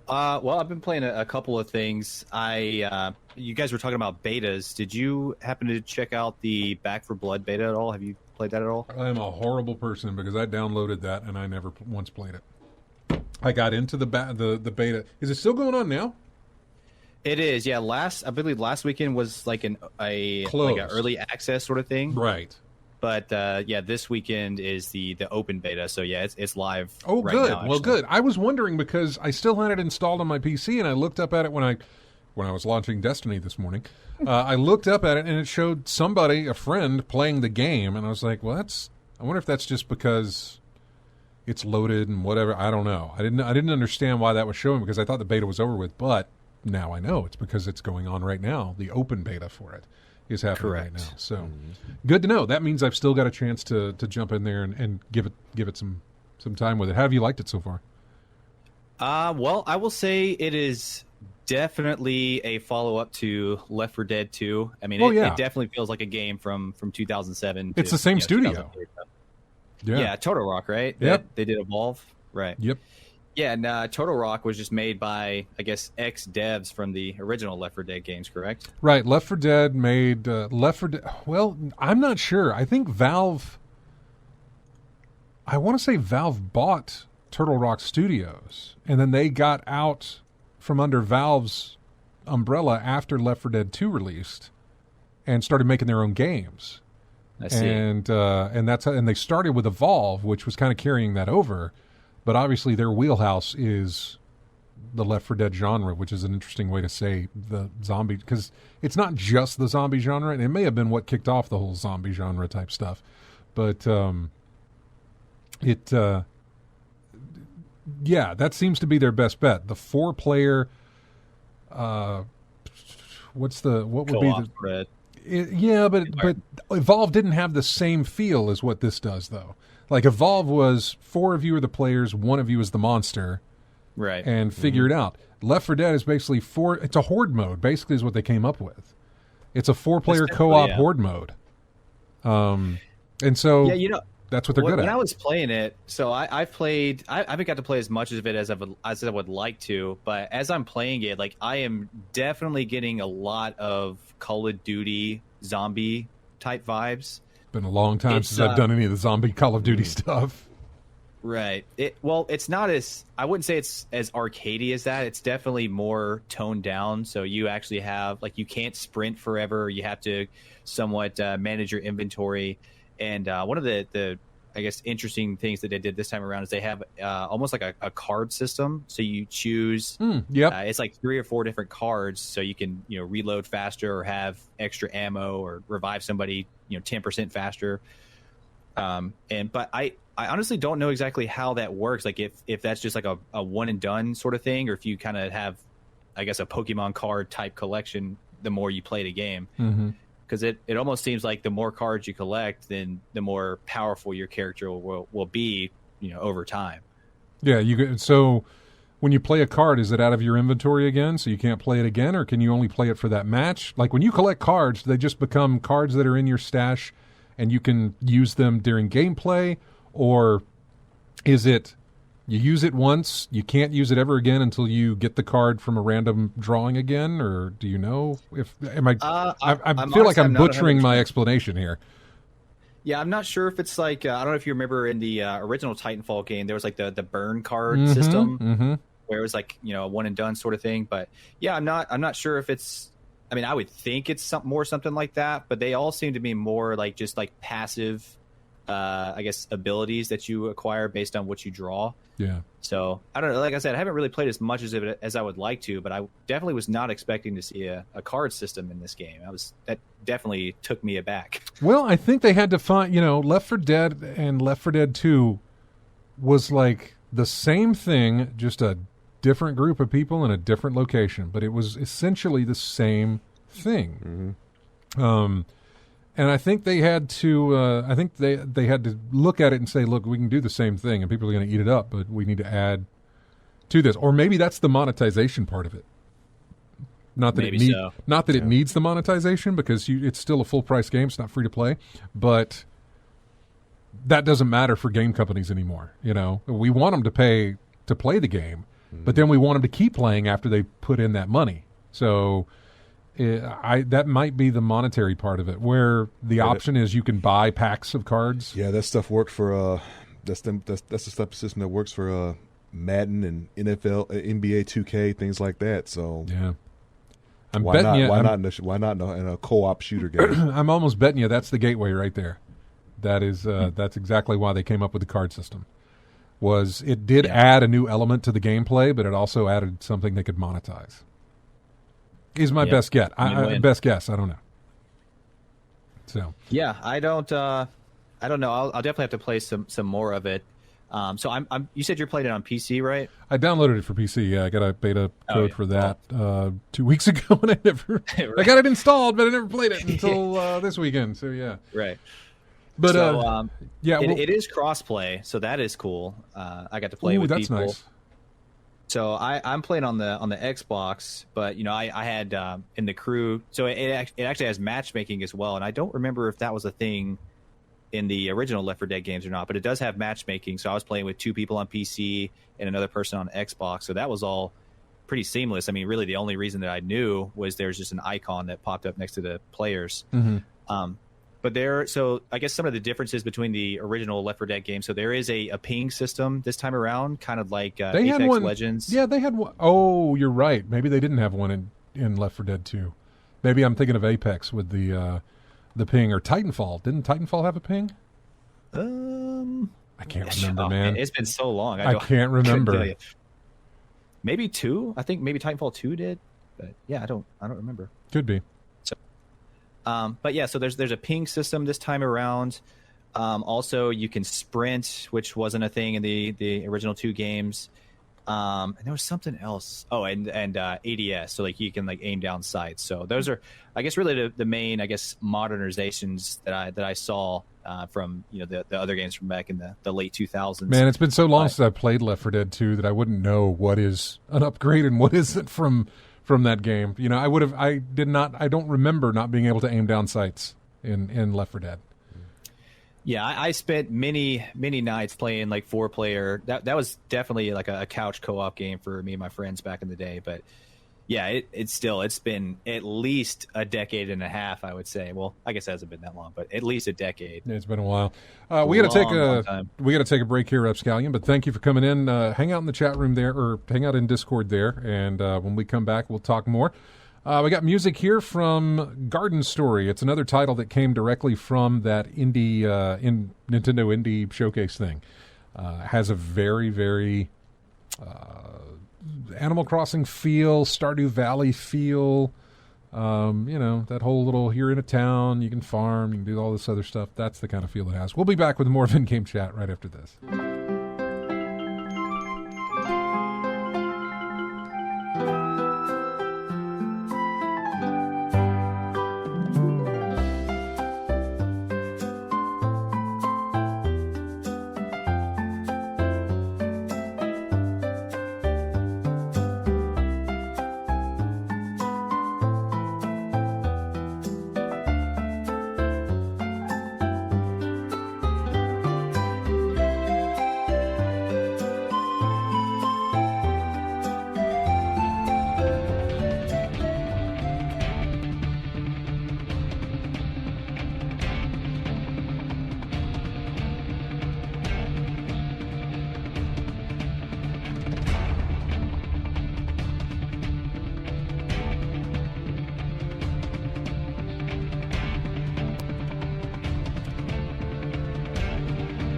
Well, I've been playing a couple of things. You guys were talking about betas. Did you happen to check out the Back 4 Blood beta at all? Have you played that at all? I'm a horrible person because I downloaded that and I never once played it. I got into the beta. Is it still going on now? It is, yeah. I believe last weekend was like an early access sort of thing, right? But this weekend is the open beta, so yeah, it's live. Oh, right good. Now, well, good. I was wondering because I still had it installed on my PC, and I looked up at it when I was launching Destiny this morning. I looked up at it, and it showed a friend playing the game, and I was like, well, I wonder if that's just because it's loaded and whatever. I don't know. I didn't understand why that was showing because I thought the beta was over with, but now I know it's because it's going on right now. The open beta for it is happening right now. So good to know. That means I've still got a chance to jump in there and give it some time with it. How have you liked it so far? Well, I will say it is definitely a follow-up to Left 4 Dead 2. I mean, it definitely feels like a game from 2007. It's the same studio. Yeah, Total Rock, right? Yep. They did Evolve, right? Yep. Yeah, and Total Rock was just made by, I guess, ex-devs from the original Left 4 Dead games, correct? Right. Left 4 Dead made Left 4 Dead. Well, I'm not sure. I think Valve I want to say Valve bought Turtle Rock Studios, and then they got out from under Valve's umbrella after Left 4 Dead 2 released and started making their own games. I see. And they started with Evolve, which was kind of carrying that over, but obviously their wheelhouse is the Left 4 Dead genre, which is an interesting way to say the zombie, because it's not just the zombie genre, and it may have been what kicked off the whole zombie genre type stuff, but yeah, that seems to be their best bet. The 4-player, what would be the Red. Yeah, but Evolve didn't have the same feel as what this does, though. Like, Evolve was 4 of you are the players, 1 of you is the monster, right? And figure it out. Left 4 Dead is basically 4. It's a horde mode, basically, is what they came up with. It's a 4-player co-op horde mode. And so that's what they're good at. When I was playing it, so I haven't got to play as much of it as I would like to, but as I'm playing it, like, I am definitely getting a lot of Call of Duty zombie type vibes. Been a long time since I've done any of the zombie Call of Duty stuff. Right. It's not as, I wouldn't say it's as arcadey as that. It's definitely more toned down. So you actually have, like, you can't sprint forever. You have to somewhat manage your inventory. And one of the I guess interesting things that they did this time around is they have almost like a card system. So you choose, it's like 3 or 4 different cards, so you can reload faster or have extra ammo or revive somebody 10% faster. But I honestly don't know exactly how that works. Like if that's just like a one and done sort of thing, or if you kind of have, I guess, a Pokemon card type collection the more you play the game. Mm-hmm. Because it almost seems like the more cards you collect, then the more powerful your character will be, over time. Yeah, so when you play a card, is it out of your inventory again, so you can't play it again, or can you only play it for that match? Like when you collect cards, they just become cards that are in your stash, and you can use them during gameplay, or is it you use it once, you can't use it ever again until you get the card from a random drawing again, or do you know if I feel like I'm butchering my explanation here. Yeah, I'm not sure if it's like I don't know if you remember in the original Titanfall game there was like the burn card system where it was like a one and done sort of thing. But yeah, I'm not sure if it's. I mean, I would think it's something like that, but they all seem to be more like just like passive. I guess abilities that you acquire based on what you draw. Yeah. So I don't know. Like I said, I haven't really played as much of it as I would like to, but I definitely was not expecting to see a card system in this game. That definitely took me aback. Well, I think they had to find, Left 4 Dead and Left 4 Dead 2 was like the same thing, just a different group of people in a different location, but it was essentially the same thing. Mm-hmm. And I think they had to. I think they had to look at it and say, "Look, we can do the same thing, and people are going to eat it up, but we need to add to this." Or maybe that's the monetization part of it. Not that it needs the monetization, because it's still a full price game. It's not free to play, but that doesn't matter for game companies anymore. We want them to pay to play the game, but then we want them to keep playing after they put in that money. So. That might be the monetary part of it, where the option is you can buy packs of cards. Yeah, that stuff worked for that's the type of system that works for Madden and NFL, NBA 2K, things like that. So yeah, why not in a co-op shooter game? I'm almost betting you that's the gateway right there. That is that's exactly why they came up with the card system. It did add a new element to the gameplay, but it also added something they could monetize. Is my best guess. Best guess. I don't know. So yeah, I don't know. I'll definitely have to play some more of it. So I'm. You said you're playing it on PC, right? I downloaded it for PC. Yeah, I got a beta code for that 2 weeks ago, and I got it installed, but I never played it until this weekend. So yeah, right. But it is crossplay, so that is cool. I got to play with people. That's nice. So I'm playing on the Xbox, but I had in the crew. So it actually has matchmaking as well, and I don't remember if that was a thing in the original Left 4 Dead games or not. But it does have matchmaking. So I was playing with 2 people on PC and another person on Xbox. So that was all pretty seamless. I mean, really, the only reason that I knew was there's just an icon that popped up next to the players. Mm-hmm. But so I guess some of the differences between the original Left 4 Dead game. So there is a ping system this time around, kind of like they Apex had one, Legends. Yeah, they had one. Oh, you're right. Maybe they didn't have one in Left 4 Dead 2. Maybe I'm thinking of Apex with the ping, or Titanfall. Didn't Titanfall have a ping? I can't remember, man. It's been so long. I can't remember. Maybe 2. I think maybe Titanfall 2 did, but yeah, I don't remember. Could be. But yeah, so there's a ping system this time around. Also, you can sprint, which wasn't a thing in the original 2 games. And there was something else. Oh, and ADS, so like you can like aim down sights. So those are, I guess, really the main, I guess, modernizations that I saw from the other games from back in the late 2000s. Man, it's been so long since I played Left 4 Dead 2 that I wouldn't know what is an upgrade and what isn't from that game. I don't remember not being able to aim down sights in Left 4 Dead. Yeah, I spent many nights playing like 4-player. That was definitely like a couch co-op game for me and my friends back in the day. But yeah, it's been at least a decade and a half, I would say. Well, I guess it hasn't been that long, but at least a decade. Yeah, it's been a while. We got to take a break here, Rapscallion. But thank you for coming in. Hang out in the chat room there, or hang out in Discord there, and when we come back, we'll talk more. We got music here from Garden Story. It's another title that came directly from that Nintendo Indie Showcase thing. Has a very, very Animal Crossing feel, Stardew Valley feel. That whole little, you're in a town, you can farm, you can do all this other stuff. That's the kind of feel it has. We'll be back with more of In-Game Chat right after this.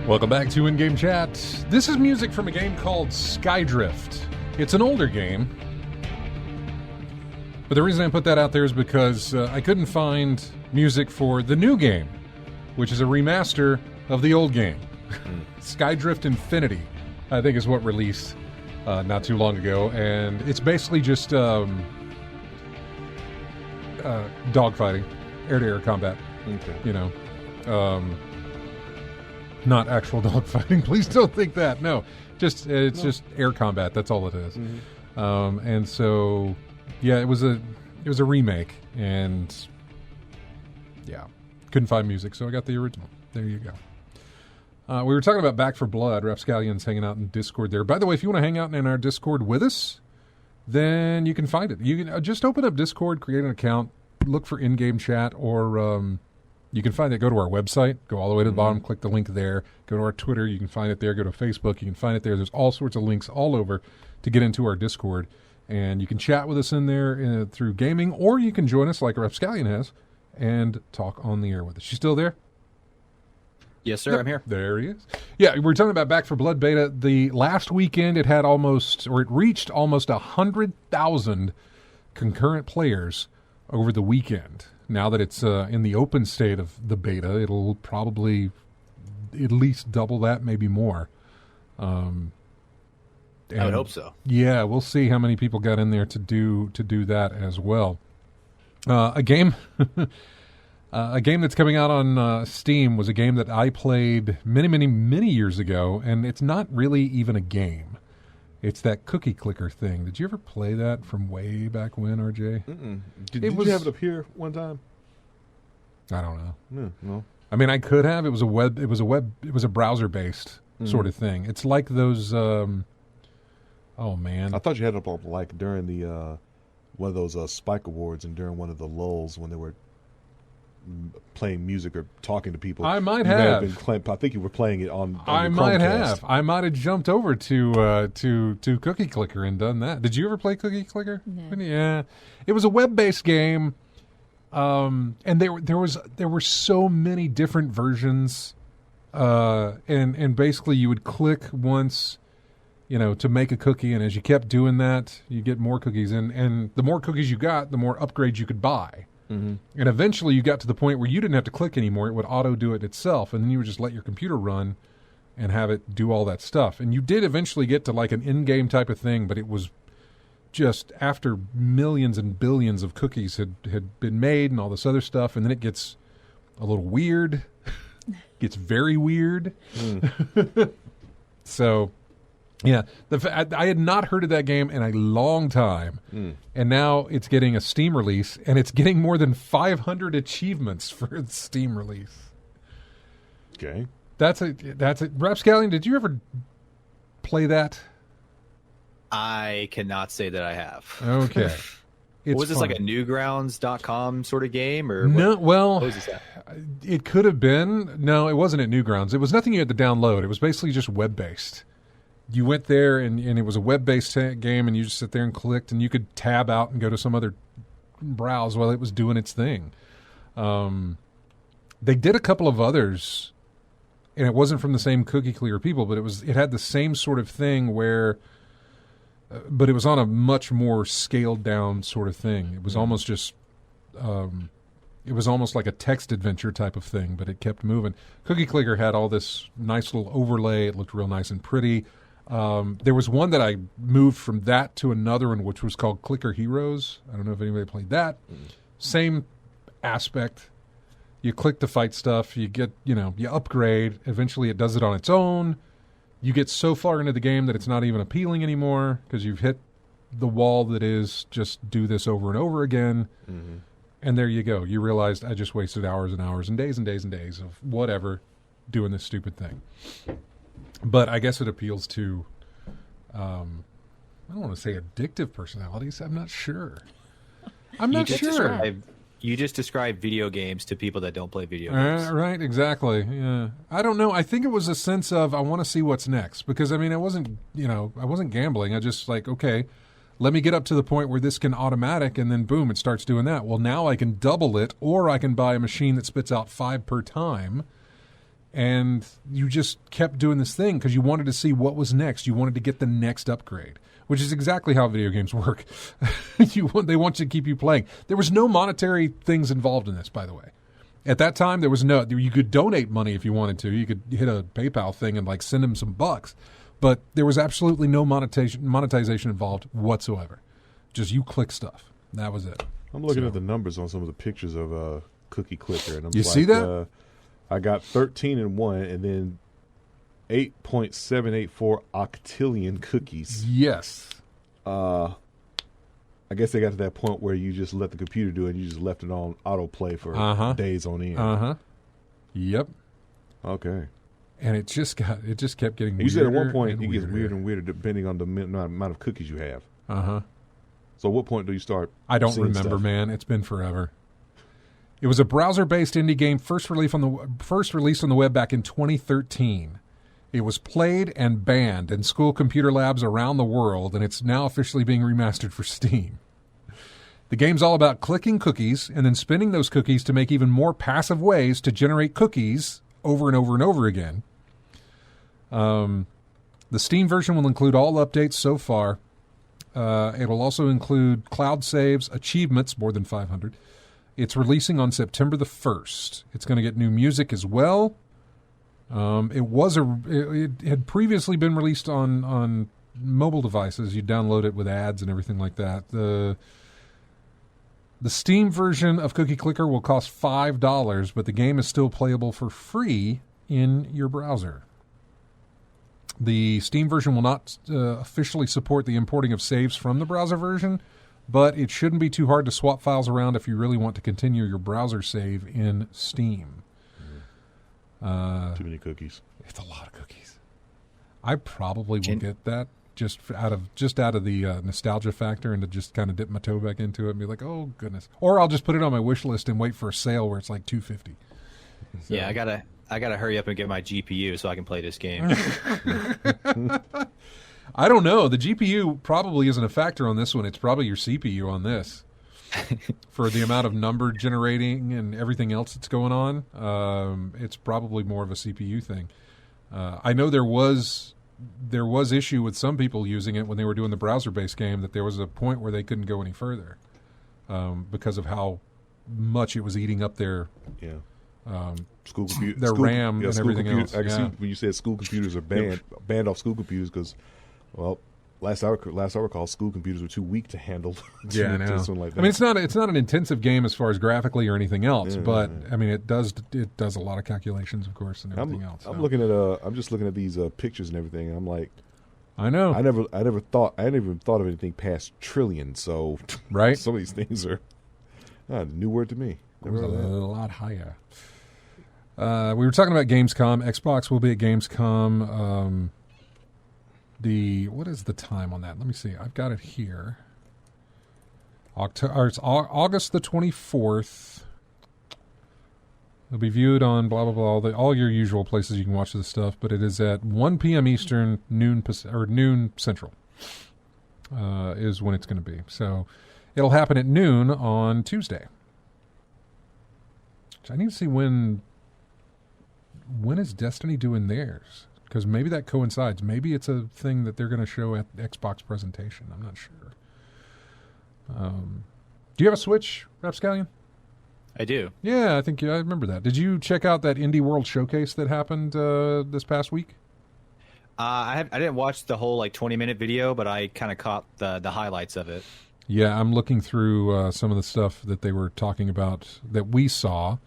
Welcome back to In-Game Chat. This is music from a game called Skydrift. It's an older game. But the reason I put that out there is because I couldn't find music for the new game, which is a remaster of the old game. Skydrift Infinity, I think, is what released not too long ago. And it's basically just dogfighting, air-to-air combat. Okay. Not actual dogfighting. Please don't think that. No, just just air combat. That's all it is. Mm-hmm. And so, yeah, it was a remake, and yeah, couldn't find music, so I got the original. There you go. We were talking about Back for Blood. Rapscallion's hanging out in Discord there. By the way, if you want to hang out in our Discord with us, then you can find it. You can just open up Discord, create an account, look for In-Game Chat, or you can find it. Go to our website, go all the way to the bottom, click the link there. Go to our Twitter, you can find it there. Go to Facebook, you can find it there. There's all sorts of links all over to get into our Discord. And you can chat with us in there through gaming, or you can join us like Rapscallion has and talk on the air with us. You still there? Yes, sir. Yep. I'm here. There he is. Yeah, we're talking about Back for Blood beta. The last weekend, it reached almost 100,000 concurrent players over the weekend. Now that it's in the open state of the beta, it'll probably at least double that, maybe more. I would hope so. Yeah, we'll see how many people got in there to do that as well. A game that's coming out on Steam was a game that I played many years ago, and it's not really even a game. It's that cookie clicker thing. Did you ever play that from way back when, RJ? Mm-mm. Did you have it up here one time? I don't know. No. I mean, I could have. It was a browser-based sort of thing. It's like those. Oh man! I thought you had it up like during the one of those Spike Awards and during one of the lulls when they were playing music or talking to people. I might you may have. I think you were playing it on I your might Chromecast. have. I might have jumped over to Cookie Clicker and done that. Did you ever play Cookie Clicker? No. Yeah, it was a web-based game, and there were so many different versions, and basically you would click once, to make a cookie, and as you kept doing that, you get more cookies, and the more cookies you got, the more upgrades you could buy. Mm-hmm. And eventually you got to the point where you didn't have to click anymore. It would auto do it itself, and then you would just let your computer run and have it do all that stuff. And you did eventually get to like an in-game type of thing, but it was just after millions and billions of cookies had been made and all this other stuff, and then it gets a little weird. Gets very weird. So... yeah, I had not heard of that game in a long time, and now it's getting a Steam release, and it's getting more than 500 achievements for its Steam release. Okay, that's it. Rapscallion, did you ever play that? I cannot say that I have. Okay. Was this like a Newgrounds.com sort of game, or no? what? Well, what was this at? It could have been. No, it wasn't at Newgrounds. It was nothing you had to download. It was basically just web-based. You went there, and it was a web-based game, and you just sit there and clicked, and you could tab out and go to some other browse while it was doing its thing. They did a couple of others, and it wasn't from the same Cookie Clear people, but it had the same sort of thing where, but it was on a much more scaled-down sort of thing. It was almost just, it was almost like a text adventure type of thing, but it kept moving. Cookie Clicker had all this nice little overlay. It looked real nice and pretty. There was one that I moved from that to another one, which was called Clicker Heroes. I don't know if anybody played that. Same aspect. You click to fight stuff. You get, you upgrade. Eventually it does it on its own. You get so far into the game that it's not even appealing anymore because you've hit the wall that is just do this over and over again. Mm-hmm. And there you go. You realized I just wasted hours and hours and days and days and days of whatever doing this stupid thing. But I guess it appeals to, I don't want to say addictive personalities. I'm not sure. You just described video games to people that don't play video games. Right, exactly. Yeah. I don't know. I think it was a sense of I want to see what's next. Because, I wasn't gambling. I just okay, let me get up to the point where this can automatic, and then boom, it starts doing that. Well, now I can double it, or I can buy a machine that spits out 5 per time. And you just kept doing this thing because you wanted to see what was next. You wanted to get the next upgrade, which is exactly how video games work. They want to keep you playing. There was no monetary things involved in this, by the way. At that time, there was no. You could donate money if you wanted to. You could hit a PayPal thing and send them some bucks. But there was absolutely no monetization involved whatsoever. Just you click stuff. That was it. I'm looking at the numbers on some of the pictures of Cookie Clicker, and I'm see that? I got 13 in one, and then 8.784 octillion cookies. Yes. I guess they got to that point where you just let the computer do it, and you just left it on autoplay for days on end. Yep. Okay. And it just kept getting weirder. You said at one point it gets weirder and weirder depending on the amount of cookies you have. So at what point do you start? I don't remember, stuff? Man. It's been forever. It was a browser-based indie game, first released on the web back in 2013. It was played and banned in school computer labs around the world, and it's now officially being remastered for Steam. The game's all about clicking cookies and then spinning those cookies to make even more passive ways to generate cookies over and over and over again. The Steam version will include all updates so far. It will also include cloud saves, achievements, more than 500. It's releasing on September the 1st. It's going to get new music as well. It had previously been released on mobile devices. You download it with ads and everything like that. The Steam version of Cookie Clicker will cost $5, but the game is still playable for free in your browser. The Steam version will not officially support the importing of saves from the browser version, but it shouldn't be too hard to swap files around if you really want to continue your browser save in Steam. Too many cookies. It's a lot of cookies. I probably will get that just out of the nostalgia factor, and to just kind of dip my toe back into it and be like, oh goodness. Or I'll just put it on my wish list and wait for a sale where it's like $250. So. Yeah, I gotta hurry up and get my GPU so I can play this game. I don't know. The GPU probably isn't a factor on this one. It's probably your CPU on this. For the amount of number generating and everything else that's going on, it's probably more of a CPU thing. I know there was issue with some people using it when they were doing the browser-based game, that there was a point where they couldn't go any further because of how much it was eating up their RAM and everything else. I can see when you said school computers are banned off school computers because, well, last I recall, school computers were too weak to handle something like that. I mean, it's not an intensive game as far as graphically or anything else, but I mean, it does a lot of calculations, of course, and everything else. I'm just looking at these pictures and everything, and I'm like, I know. I never even thought of anything past trillion. So right, some of these things are a new word to me. It was a lot higher. We were talking about Gamescom. Xbox will be at Gamescom. What is the time on that? Let me see. I've got it here. It's August the 24th. It'll be viewed on blah, blah, blah, all your usual places you can watch this stuff, but it is at 1 p.m. Eastern, noon Central is when it's going to be. So it'll happen at noon on Tuesday. I need to see when is Destiny doing theirs? Because maybe that coincides. Maybe it's a thing that they're going to show at the Xbox presentation. I'm not sure. Do you have a Switch, Rapscallion? I do. Yeah, I remember that. Did you check out that Indie World Showcase that happened this past week? I didn't watch the whole 20-minute video, but I kind of caught the highlights of it. Yeah, I'm looking through some of the stuff that they were talking about that we saw.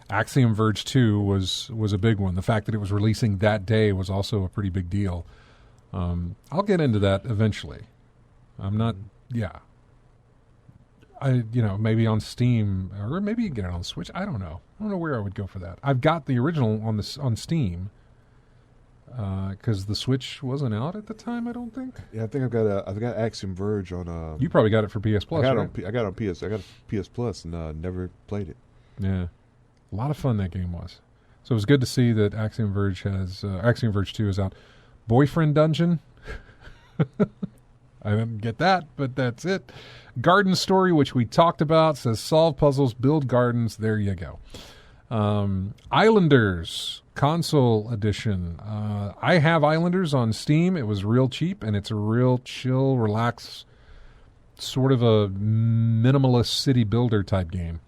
Axiom Verge 2 was a big one. The fact that it was releasing that day was also a pretty big deal. I'll get into that eventually. I'm not, maybe on Steam, or maybe you can get it on Switch. I don't know. I don't know where I would go for that. I've got the original on Steam because the Switch wasn't out at the time, I don't think. Yeah, I think I've got Axiom Verge on. You probably got it for PS Plus. I got it on PS. I got PS Plus and never played it. Yeah. A lot of fun that game was. So it was good to see that Axiom Verge 2 is out. Boyfriend Dungeon. I didn't get that, but that's it. Garden Story, which we talked about, says solve puzzles, build gardens. There you go. Islanders console edition. I have Islanders on Steam. It was real cheap, and it's a real chill, relax, sort of a minimalist city builder type game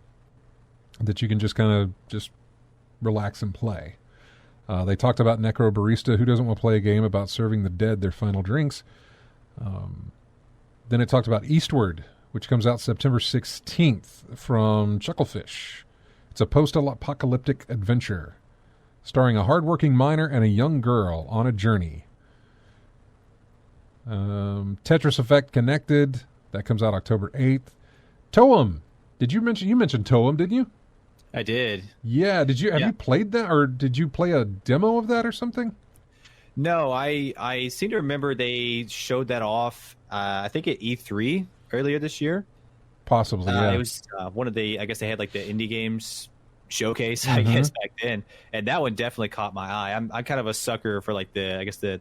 that you can just kind of just relax and play. They talked about Necro Barista. Who doesn't want to play a game about serving the dead their final drinks? Then it talked about Eastward, which comes out September 16th from Chucklefish. It's a post-apocalyptic adventure starring a hardworking miner and a young girl on a journey. Tetris Effect Connected. That comes out October 8th. Toem. You mentioned Toem, didn't you? I did. Yeah. Have you played that, or did you play a demo of that or something? No, I seem to remember they showed that off, I think at E3 earlier this year. Possibly, yeah. It was one of the, I guess they had the indie games showcase, I guess, back then. And that one definitely caught my eye. I'm kind of a sucker for the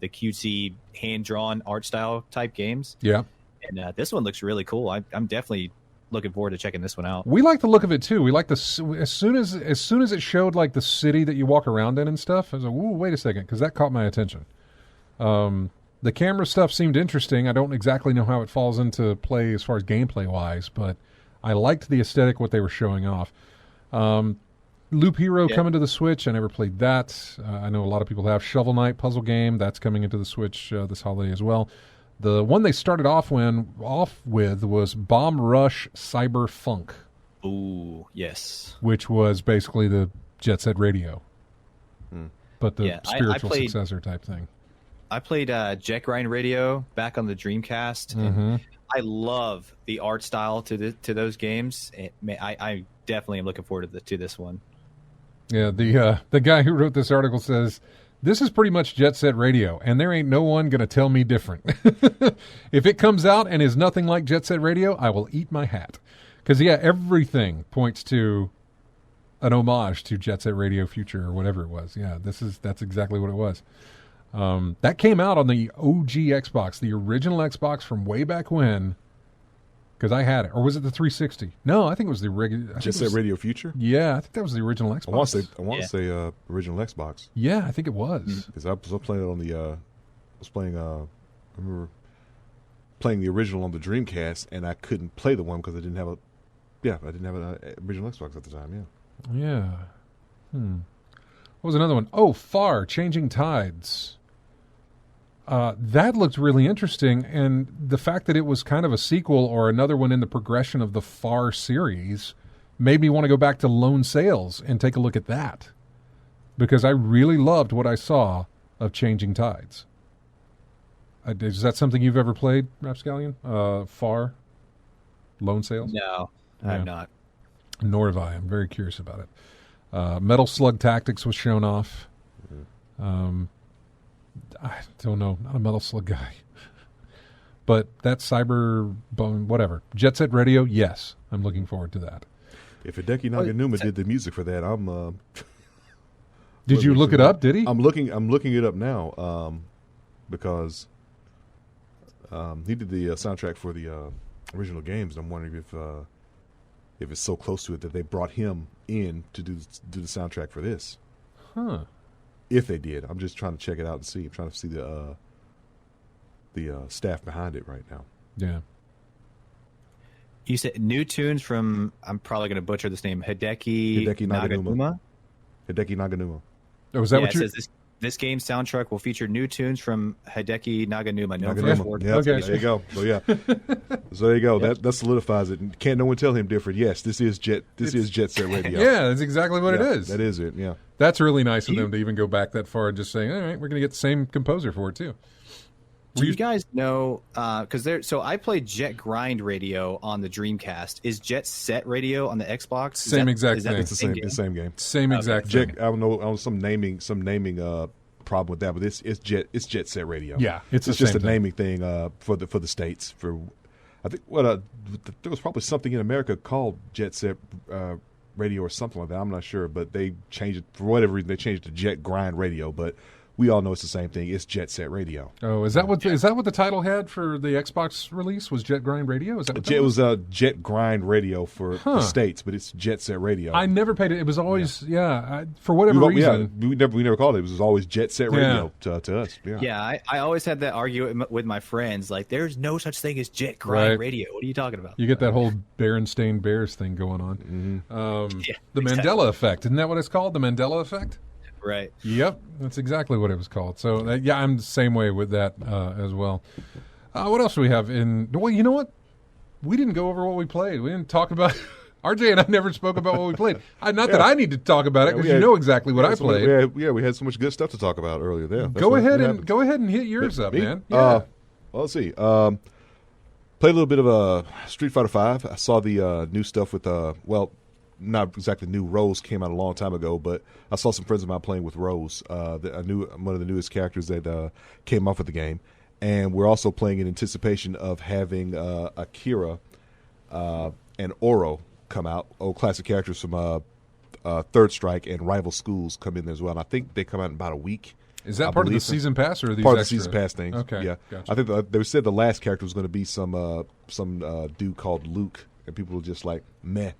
cutesy hand-drawn art style type games. Yeah. And this one looks really cool. I'm definitely looking forward to checking this one out. We like the look of it too. We like as soon as it showed the city that you walk around in and stuff. I was like, "Ooh, wait a second," because that caught my attention. The camera stuff seemed interesting. I don't exactly know how it falls into play as far as gameplay wise, but I liked the aesthetic what they were showing off. Loop Hero coming to the Switch. I never played that. I know a lot of people have. Shovel Knight puzzle game that's coming into the Switch this holiday as well. The one they started off with was Bomb Rush Cyber Funk. Ooh, yes. Which was basically the Jet Set Radio. But the spiritual successor type thing. I played Jet Grind Radio back on the Dreamcast. And I love the art style to those games. I definitely am looking forward to this one. Yeah, the guy who wrote this article says This is pretty much Jet Set Radio, and there ain't no one going to tell me different. If it comes out and is nothing like Jet Set Radio, I will eat my hat. Because, yeah, everything points to an homage to Jet Set Radio Future or whatever it was. Yeah, that's exactly what it was. That came out on the OG Xbox, the original Xbox from way back when, because I had it. Or was it the 360? No, I think it was the regular. Jet Set Radio Future? Yeah, I think that was the original Xbox. I want to say original Xbox. Yeah, I think it was. Because I was playing it on the, I remember playing the original on the Dreamcast, and I couldn't play the one because I didn't have an original Xbox at the time, Yeah. What was another one? Oh, Far, Changing Tides. That looked really interesting, and the fact that it was kind of a sequel or another one in the progression of the Far series made me want to go back to Lone Sails and take a look at that, because I really loved what I saw of Changing Tides. Is that something you've ever played, Rapscallion? Far? Lone Sails? No, I'm not. Nor have I. I'm very curious about it. Metal Slug Tactics was shown off. I don't know. Not a Metal Slug guy. But that Cyber Bone, whatever. Jet Set Radio, yes. I'm looking forward to that. If Hideki Naganuma did the music for that, I'm... Did you look it up, did he? I'm looking it up now because he did the soundtrack for the original games. And I'm wondering if it's so close to it that they brought him in to do the soundtrack for this. Huh. If they did. I'm just trying to check it out and see. I'm trying to see the staff behind it right now. Yeah. You said new tunes from, I'm probably going to butcher this name, Hideki Naganuma? Hideki Naganuma. Oh, is that what it says this game's soundtrack will feature new tunes from Hideki Naganuma. Yeah, okay. There you go. So there you go. Yeah. That solidifies it. Can't no one tell him different. Yes, this is Jet Set Radio. Yeah, that's exactly what it is. That is it. Yeah. That's really nice of them to even go back that far and just say, all right, we're going to get the same composer for it too. Do you guys know? Because so I played Jet Grind Radio on the Dreamcast. Is Jet Set Radio on the Xbox? Same exact thing. It's the same game. Same exact thing. I don't know some naming problem with that, but it's Jet Set Radio. Yeah, it's just a naming thing for the States. For I think there was probably something in America called Jet Set Radio or something like that. I'm not sure, but they changed it for whatever reason. They changed it to Jet Grind Radio, but we all know it's the same thing. It's Jet Set Radio. Oh, is that what the title had for the Xbox release? Was Jet Grind Radio? Is that what it was? Jet Grind Radio for the States, but it's Jet Set Radio. I never paid it. It was always for whatever reason. We never called it. It was always Jet Set Radio to us. Yeah, I always had that argument with my friends. Like, there's no such thing as Jet Grind Radio. What are you talking about? You get that whole Berenstain Bears thing going on. The Mandela effect. Isn't that what it's called? The Mandela effect? Right. Yep, that's exactly what it was called. So, I'm the same way with that as well. What else do we have? Well, you know what? We didn't go over what we played. We didn't talk about... RJ and I never spoke about what we played. Not that I need to talk about it, because you know exactly what I played. We had so much good stuff to talk about earlier there. Go ahead and hit yours up, man. Yeah. Well, let's see. Played a little bit of Street Fighter V. I saw the new stuff with... not exactly new. Rose came out a long time ago, but I saw some friends of mine playing with Rose. I knew one of the newest characters that came off of the game, and we're also playing in anticipation of having Akira and Oro come out. Old classic characters from Third Strike and Rival Schools come in there as well. And I think they come out in about a week. Is that part of the season pass or are these part extra? of the season pass things? Okay, yeah. Gotcha. I think they said the last character was going to be some dude called Luke, and people were just like meh.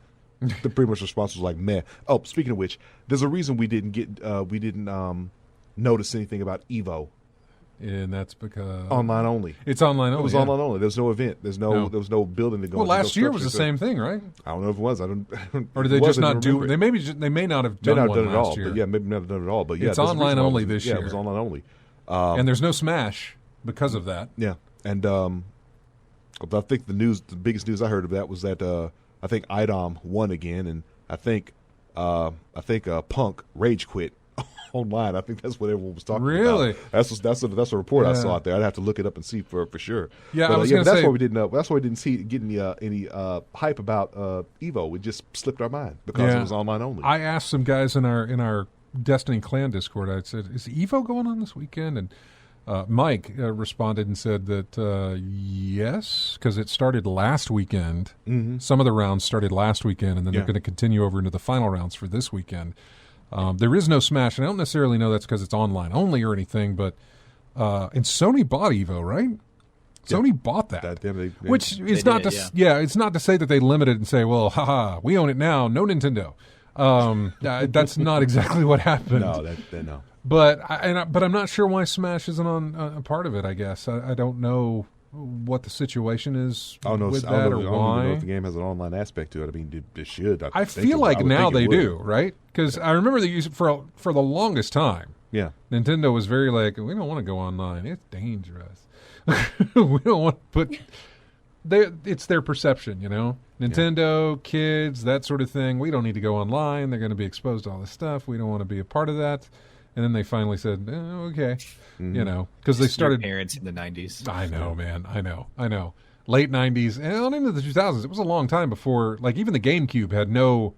The pretty much response was like meh. Oh, speaking of which, there's a reason we didn't notice anything about Evo. And that's because online only. It's online only. It was online only. There's no event. There was no building to go. Well, last year was the same thing, right? I don't know if it was. Or did they just not do? They may not have done one last year. But yeah, maybe not have done it all. But yeah, it's online only this year. Yeah, it was online only. And there's no Smash because of that. Yeah, and I think the biggest news I heard of that was that I think IDOM won again, and I think Punk rage quit online. I think that's what everyone was talking about. Really? That's a report I saw out there. I'd have to look it up and see for sure. Yeah, but, I was going to say that's why we didn't. That's why we didn't see get any hype about Evo. It just slipped our mind because it was online only. I asked some guys in our Destiny Clan Discord, I said, "Is Evo going on this weekend?" And Mike responded and said that yes, because it started last weekend. Mm-hmm. Some of the rounds started last weekend, and then they're going to continue over into the final rounds for this weekend. There is no Smash, and I don't necessarily know that's because it's online only or anything, but and Sony bought Evo, right? Yeah. Sony bought that, which is They not did, to it's not to say that they limited and say, well, haha, we own it now, no Nintendo. That's not exactly what happened. No, that no. But I'm not sure why Smash isn't on a part of it. I guess I don't know what the situation is with that or I don't even know why. if the game has an online aspect to it. I mean, it should. I feel like now they do, right? Because I remember they used it for the longest time. Yeah. Nintendo was very like, we don't want to go online. It's dangerous. We don't want to put. It's their perception, you know. Nintendo, kids, that sort of thing. We don't need to go online. They're going to be exposed to all this stuff. We don't want to be a part of that. And then they finally said, okay, you know, because they started. Your parents in the 90s. I know, man. I know. Late 90s and on into the 2000s. It was a long time before, like, even the GameCube had no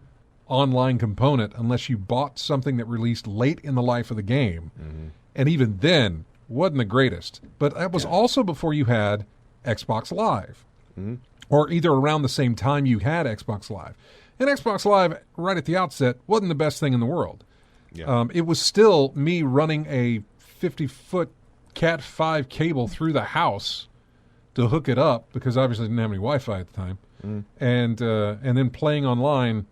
online component unless you bought something that released late in the life of the game. Mm-hmm. And even then, wasn't the greatest. But that was also before you had Xbox Live. Mm-hmm. Or either around the same time you had Xbox Live. And Xbox Live, right at the outset, wasn't the best thing in the world. Yeah. It was still me running a 50-foot Cat 5 cable through the house to hook it up, because obviously I didn't have any Wi-Fi at the time. And then playing online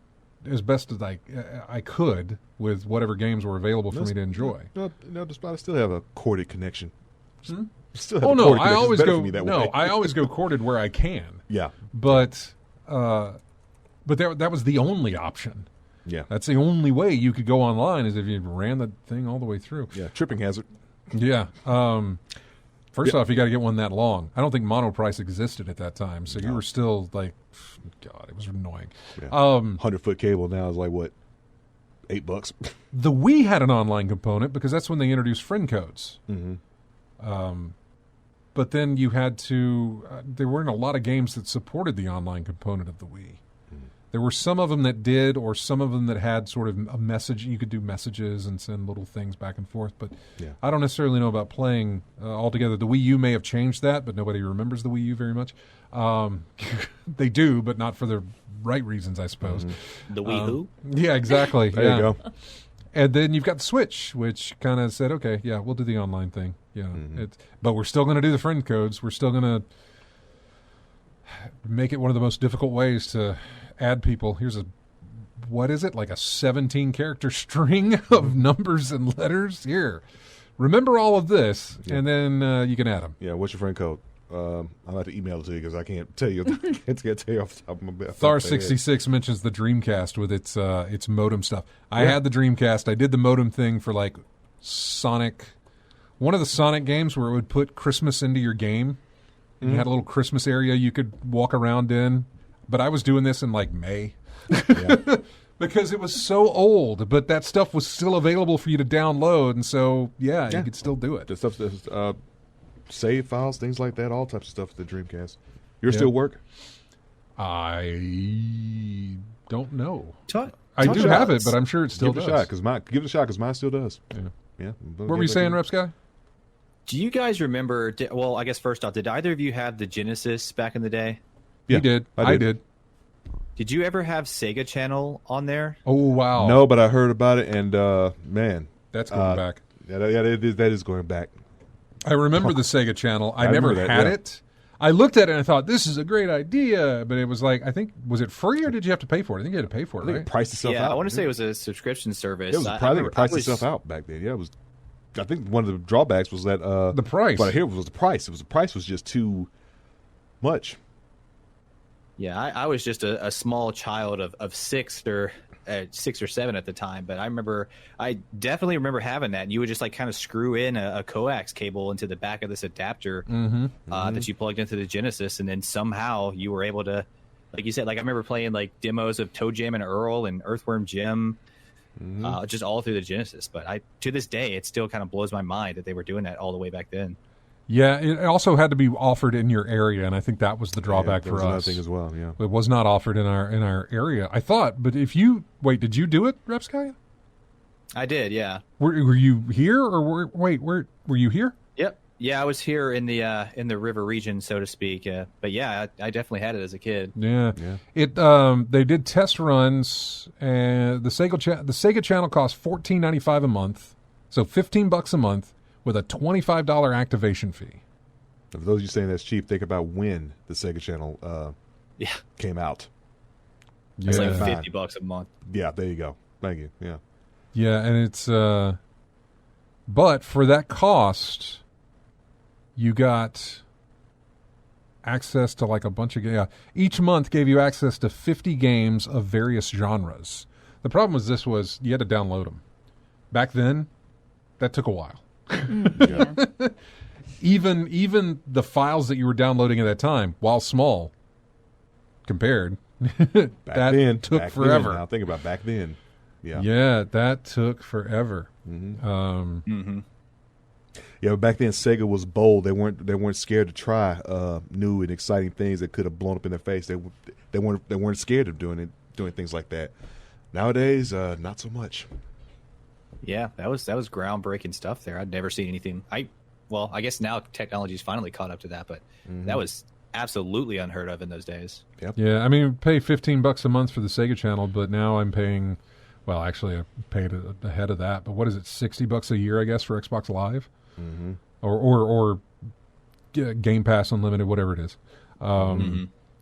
as best as I could with whatever games were available for me to enjoy. No, despite I still have a corded connection. Still have I always go. No, I always go corded where I can. Yeah, but that was the only option. Yeah, that's the only way you could go online is if you ran the thing all the way through. Yeah, tripping hazard. Yeah. First off, you got to get one that long. I don't think Monoprice existed at that time, so you were still like, God, it was annoying. Yeah. 100-foot cable now is like what, $8? The Wii had an online component because that's when they introduced friend codes. Mm-hmm. But then you had to. There weren't a lot of games that supported the online component of the Wii. There were some of them that did, or some of them that had sort of a message. You could do messages and send little things back and forth. But I don't necessarily know about playing altogether. The Wii U may have changed that, but nobody remembers the Wii U very much. They do, but not for the right reasons, I suppose. Mm-hmm. The Wii Who? Yeah, exactly. There you go. And then you've got the Switch, which kind of said, okay, yeah, we'll do the online thing. Yeah, but we're still going to do the friend codes. We're still going to make it one of the most difficult ways to add people. Here's what is it, like a 17-character string of numbers and letters? Here, remember all of this, and then you can add them. Yeah, what's your friend code? I'll have to email it to you because I can't tell you. I can't tell you off the top of my head. Thar66 mentions the Dreamcast with its modem stuff. I had the Dreamcast. I did the modem thing for like Sonic. One of the Sonic games where it would put Christmas into your game. You had a little Christmas area you could walk around in. But I was doing this in like May. Because it was so old, but that stuff was still available for you to download, and so you could still do it. The stuff that's save files, things like that, all types of stuff with the Dreamcast. Yours still work? I don't know. I do have it, but I'm sure it still does. Give it a shot, because mine still does. Yeah. What were you saying, Reps Guy? Do you guys remember? Well, I guess first off, did either of you have the Genesis back in the day? Yeah, you did. I did. Did you ever have Sega Channel on there? Oh, wow. No, but I heard about it, and man. That's going back. Yeah, that is going back. I remember the Sega Channel. I never had it. I looked at it and I thought, this is a great idea, but it was like, I think, was it free or did you have to pay for it? I think you had to pay for it, right? It priced itself out. Yeah, I want to say it was a subscription service. It was probably priced itself out back then. Yeah, it was. I think one of the drawbacks was that the price. But here was the price. The price was just too much. Yeah, I was just a small child of 6 or 7 at the time, but I definitely remember having that. And you would just like kind of screw in a coax cable into the back of this adapter that you plugged into the Genesis, and then somehow you were able to, like you said, like I remember playing like demos of Toe Jam and Earl and Earthworm Jim. Just all through the Genesis, but to this day it still kind of blows my mind that they were doing that all the way back then. Yeah, it also had to be offered in your area, and I think that was the drawback for us. Another thing as well. Yeah, it was not offered in our area. I thought, but if you did you do it, Repsky? I did, yeah. Were you here or were you here? Yep. Yeah, I was here in the river region, so to speak. But yeah, I definitely had it as a kid. Yeah. It they did test runs, and the Sega Channel cost $14.95 a month, so $15 a month with a $25 activation fee. For those of you saying that's cheap, think about when the Sega Channel came out. It's like Yeah. $50 a month. Yeah, there you go. Thank you. Yeah. Yeah, and it's but for that cost, you got access to like a bunch of each month gave you access to 50 games of various genres. The problem was you had to download them. Back then, that took a while. Yeah. Even the files that you were downloading at that time, while small, compared, Back then took back forever. Then. Now think about back then. Yeah. Yeah, that took forever. Yeah, but back then Sega was bold. They weren't scared to try new and exciting things that could have blown up in their face. They weren't scared of doing things like that. Nowadays, not so much. Yeah, that was groundbreaking stuff there. I'd never seen anything. I guess now technology's finally caught up to that, but that was absolutely unheard of in those days. Yep. Yeah, I mean, pay $15 a month for the Sega Channel, but now I'm paying. Well, actually, I paid ahead of that. But what is it? $60 a year, I guess, for Xbox Live, or Game Pass Unlimited, whatever it is,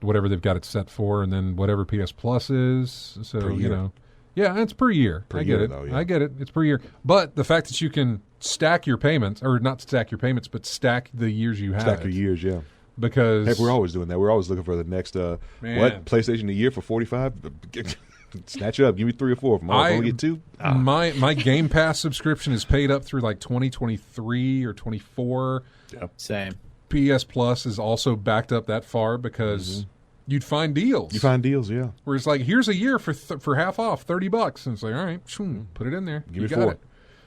whatever they've got it set for, and then whatever PS Plus is. So Per year. Yeah, it's per year. Per I get year, it. though, yeah. I get it. It's per year. But the fact that you can stack your payments, or not stack your payments, but stack the years you have. Stack your years, yeah. Because Heck, we're always doing that. We're always looking for the next PlayStation a year for $45. Snatch it up. Give me 3 or 4. If I only get 2, my Game Pass subscription is paid up through like 2023 or 24. Yep. Same. PS Plus is also backed up that far because you'd find deals. You find deals, yeah. Where it's like, here's a year for half off, $30, and it's like, all right, put it in there. Give you me got 4. it.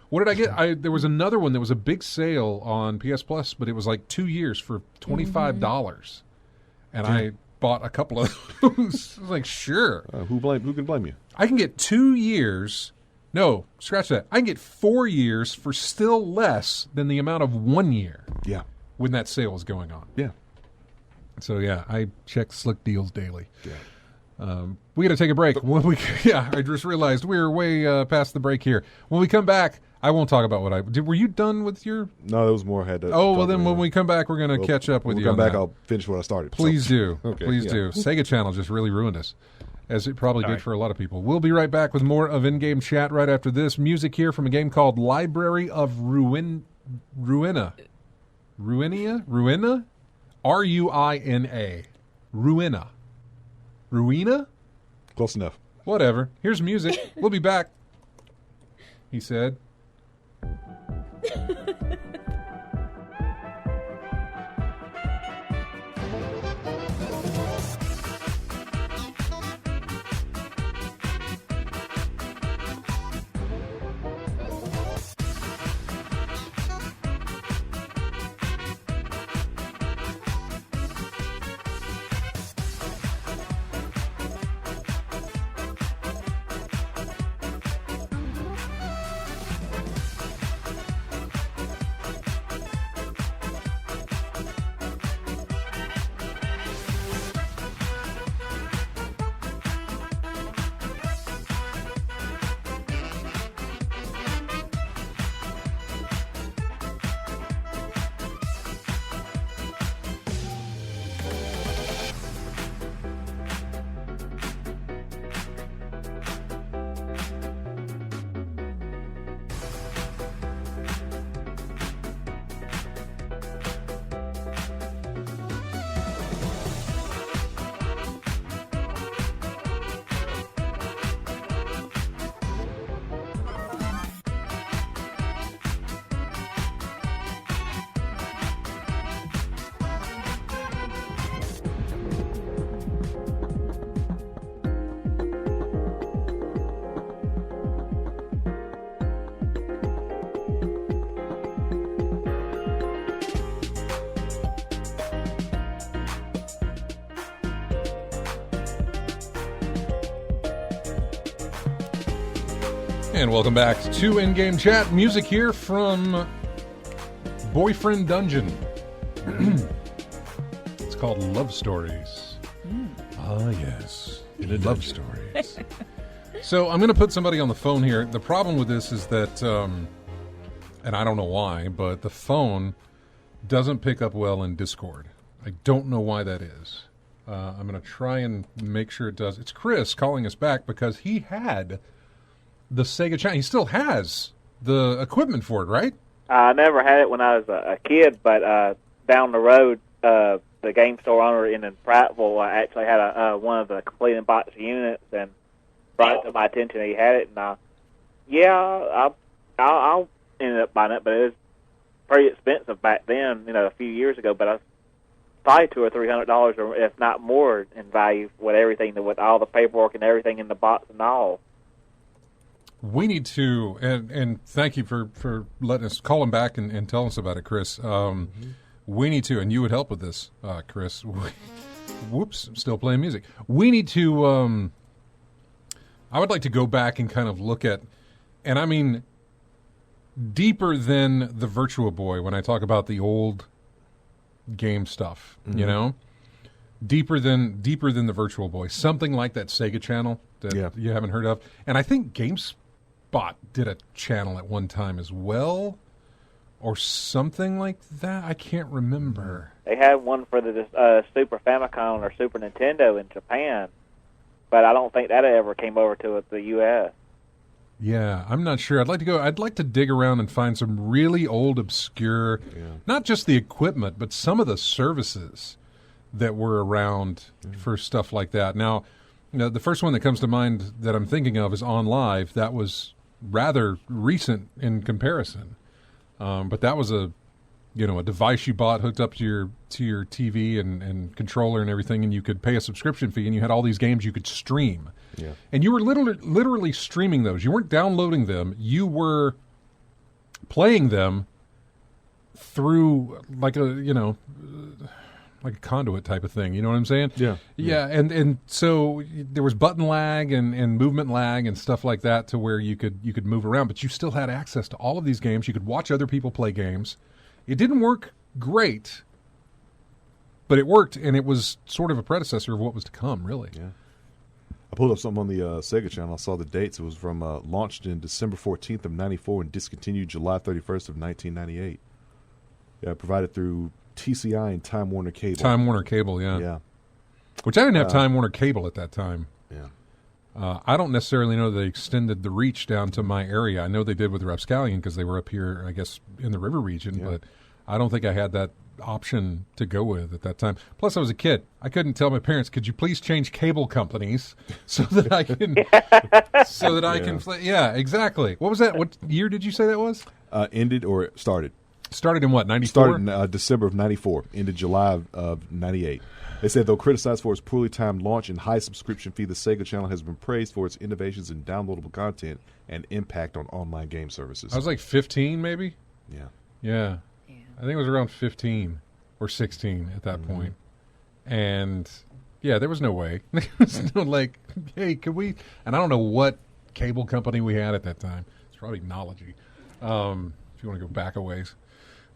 What did I get? There was another one that was a big sale on PS Plus, but it was like 2 years for $25, and I bought a couple of those. I was like, sure. Who can blame you? I can get 2 years. No, scratch that. I can get 4 years for still less than the amount of 1 year. Yeah. When that sale was going on. Yeah. So yeah, I check Slick Deals daily. Yeah. We got to take a break. I just realized we're way past the break here. When we come back, I won't talk about what I did. Were you done with your? No, there was more I had to. Oh well, then when we come back, we're going to catch up with when you. we come back, that. I'll finish what I started. Please do. Okay, Please yeah. do. Sega Channel just really ruined us, as it probably did for a lot of people. We'll be right back with more of In-Game Chat right after this. Music here from a game called Library of Ruina. Ruina? Ruina? R-U-I-N-A. Ruina. Ruina? Close enough. Whatever. Here's music. We'll be back. He said. And welcome back to In-Game Chat. Music here from Boyfriend Dungeon. It's called Love Stories. Ah, yes. Love Stories. So I'm going to put somebody on the phone here. The problem with this is that, and I don't know why, but the phone doesn't pick up well in Discord. I don't know why that is. I'm going to try and make sure it does. It's Chris calling us back because he had the Sega Channel. He still has the equipment for it, right? I never had it when I was a kid, but down the road, the game store owner in Prattville actually had one of the complete box units and brought it to my attention that he had it. And I ended up buying it, but it was pretty expensive back then, a few years ago. But I was probably $200 or $300, or if not more, in value with everything, with all the paperwork and everything in the box and all. We need to, and thank you for letting us call him back and tell us about it, Chris. We need to, and you would help with this, Chris. Whoops, I'm still playing music. We need to, I would like to go back and kind of look at, and I mean, deeper than the Virtua Boy when I talk about the old game stuff, Deeper than the Virtual Boy. Something like that Sega Channel that you haven't heard of. And I think GameSpot did a channel at one time as well, or something like that. I can't remember. They had one for the Super Famicom or Super Nintendo in Japan, but I don't think that ever came over to the U.S. Yeah, I'm not sure. I'd like to dig around and find some really old, obscure, not just the equipment, but some of the services that were around for stuff like that. Now, the first one that comes to mind that I'm thinking of is OnLive. That was rather recent in comparison, but that was a device you bought hooked up to your TV and controller and everything, and you could pay a subscription fee, and you had all these games you could stream. Yeah. And you were literally streaming those. You weren't downloading them. You were playing them through like a conduit type of thing. You know what I'm saying? Yeah. Yeah. And so there was button lag and movement lag and stuff like that to where you could move around, but you still had access to all of these games. You could watch other people play games. It didn't work great, but it worked, and it was sort of a predecessor of what was to come, really. Yeah. I pulled up something on the Sega Channel. I saw the dates. It was from launched in December 14th of 94 and discontinued July 31st of 1998. Yeah, provided through TCI and Time Warner Cable. Time Warner Cable, yeah. Yeah. Which I didn't have Time Warner Cable at that time. Yeah. I don't necessarily know they extended the reach down to my area. I know they did with Rapscallion because they were up here, I guess, in the river region, but I don't think I had that option to go with at that time. Plus, I was a kid. I couldn't tell my parents, "Could you please change cable companies so that I can I can play?" Yeah, exactly. What was that? What year did you say that was? Ended or started? Started in what? 94. Started in December of 94. Ended July of 98. They said, though criticized for its poorly timed launch and high subscription fee, the Sega Channel has been praised for its innovations in downloadable content and impact on online game services. I was like 15, maybe. Yeah. I think it was around 15 or 16 at that point. And, there was no way. There was no, hey, could we? And I don't know what cable company we had at that time. It's probably Knology, if you want to go back a ways.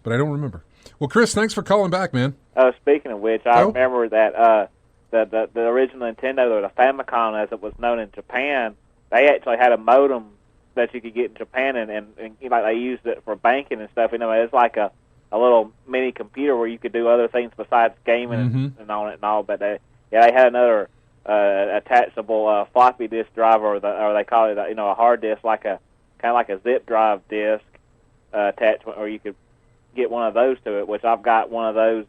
But I don't remember. Well, Chris, thanks for calling back, man. Speaking of which, I remember that the original Nintendo, or the Famicom as it was known in Japan, they actually had a modem that you could get in Japan, and they used it for banking and stuff. It's like a little mini computer where you could do other things besides gaming and on it and all. But they had another attachable floppy disk drive, or they call it a hard disk, kind of like a zip drive disk attachment, or you could get one of those to it, which I've got one of those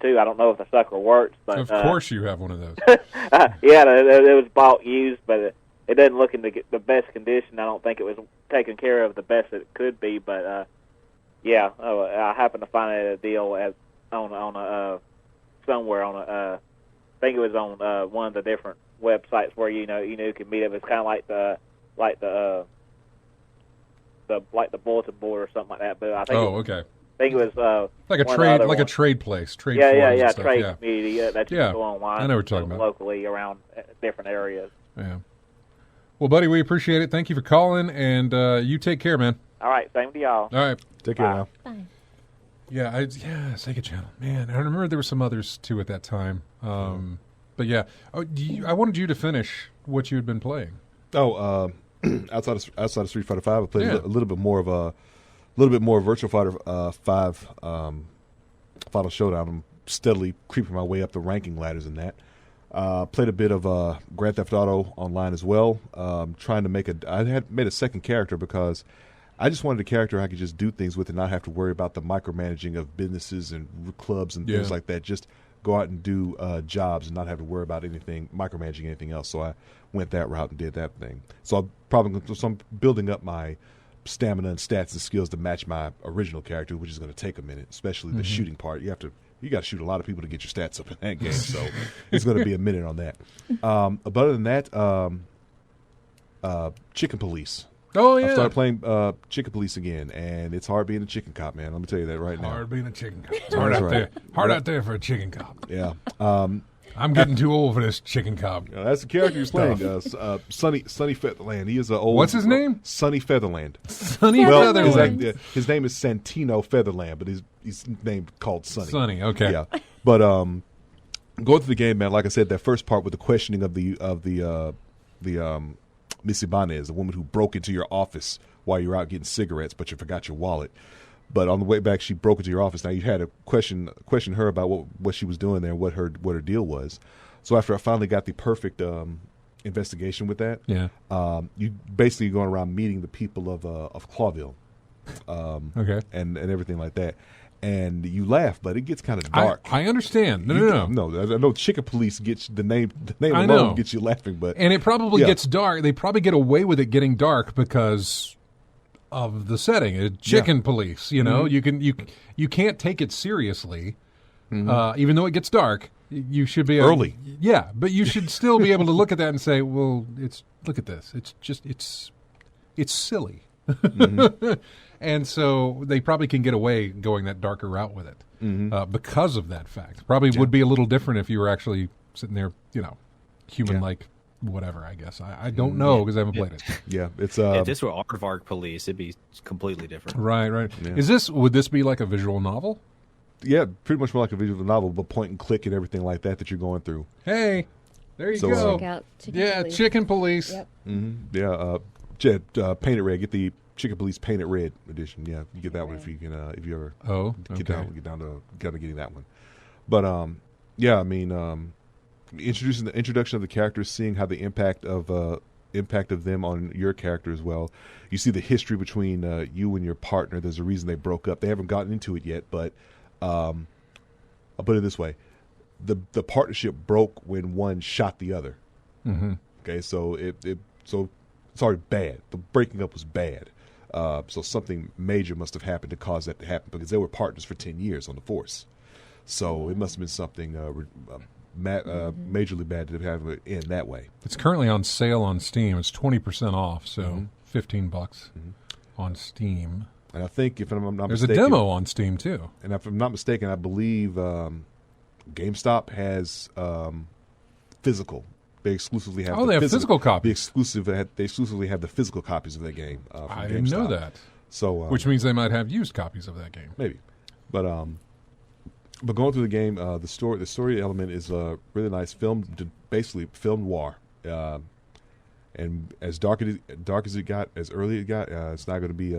too. I don't know if the sucker works, but of course you have one of those. It was bought used, but it doesn't look in the best condition. I don't think it was taken care of the best it could be, but I happened to find it at a deal on somewhere on I think it was on one of the different websites where you can meet up. It's kind of like the bulletin board or something like that. But I think okay. I think it was like a trade place, trade community that you can go online. I know what you're talking about. Locally around different areas. Yeah. Well, buddy, we appreciate it. Thank you for calling, and you take care, man. All right, same to y'all. All right. Take care now. Bye. Yeah, Sega Channel. Man, I remember there were some others, too, at that time. But, yeah. I wanted you to finish what you had been playing. Oh, outside of Street Fighter 5, I played a little bit more of Virtua Fighter 5 Final Showdown. I'm steadily creeping my way up the ranking ladders in that. Played a bit of Grand Theft Auto online as well. Trying to I had made a second character because I just wanted a character I could just do things with and not have to worry about the micromanaging of businesses and clubs and things like that. Just go out and do jobs and not have to worry about micromanaging anything else. So I went that route and did that thing. So I'm building up my stamina and stats and skills to match my original character, which is going to take a minute, especially the shooting part. You got to shoot a lot of people to get your stats up in that game, so it's going to be a minute on that. But other than that, Chicken Police. Oh, yeah. I started playing Chicken Police again, and it's hard being a chicken cop, man. Let me tell you that right now. Hard being a chicken cop. It's hard out there. Hard out there for a chicken cop. Yeah. I'm getting too old for this chicken cop. That's the character you're playing, Sonny Featherland. He is an old. What's his name? Sonny Featherland. Sonny Well, Featherland. his name is Santino Featherland, but he's named called Sonny. Sonny, okay. Yeah, but going through the game, man. Like I said, that first part with the questioning of the Miss Ibanez, the woman who broke into your office while you were out getting cigarettes, but you forgot your wallet. But on the way back, she broke into your office. Now you had to question her about what she was doing there, and what her deal was. So after I finally got the perfect investigation with that, you basically going around meeting the people of Clawville, okay, and everything like that. And you laugh, but it gets kind of dark. I understand. No. I know Chicken Police gets the name I alone know. gets you laughing, but And it probably gets dark. They probably get away with it getting dark because of the setting. Chicken Police, you know, you can't take it seriously, even though it gets dark. You should be early, but you should still be able to look at that and say, "Well, look at this. It's silly." And so they probably can get away going that darker route with it because of that fact. Probably would be a little different if you were actually sitting there, you know, human-like, whatever, I guess. I don't know because I haven't played it. Yeah, it's if this were Aardvark Police, it'd be completely different. Right. Yeah. Would this be like a visual novel? Yeah, pretty much more like a visual novel, but point and click and everything like that you're going through. Hey, there you So, go. Check out Chicken Police. Chicken Police. Yep. Yeah, Painted Red. Get the Chicken Police Painted Red edition. Yeah, you get that one if you can. If you ever get down to getting that one. But I mean, the introduction of the characters, seeing how the impact of them on your character as well. You see the history between you and your partner. There's a reason they broke up. They haven't gotten into it yet, but I'll put it this way: the partnership broke when one shot the other. Okay, so it's already bad. The breaking up was bad. So something major must have happened to cause that to happen, because they were partners for 10 years on the force. So it must have been something majorly bad to have it end that way. It's currently on sale on Steam. It's 20% off, so $15 on Steam. And I think, if I'm not There's mistaken, a demo on Steam too. And if I'm not mistaken, I believe GameStop has physical. They exclusively have. They have physical copies. They exclusively have the physical copies of that game. From I didn't know that. So, which means they might have used copies of that game. Maybe, but going through the game, the story element is really nice. Basically film noir, and as dark as it got, as early it got, it's not going to be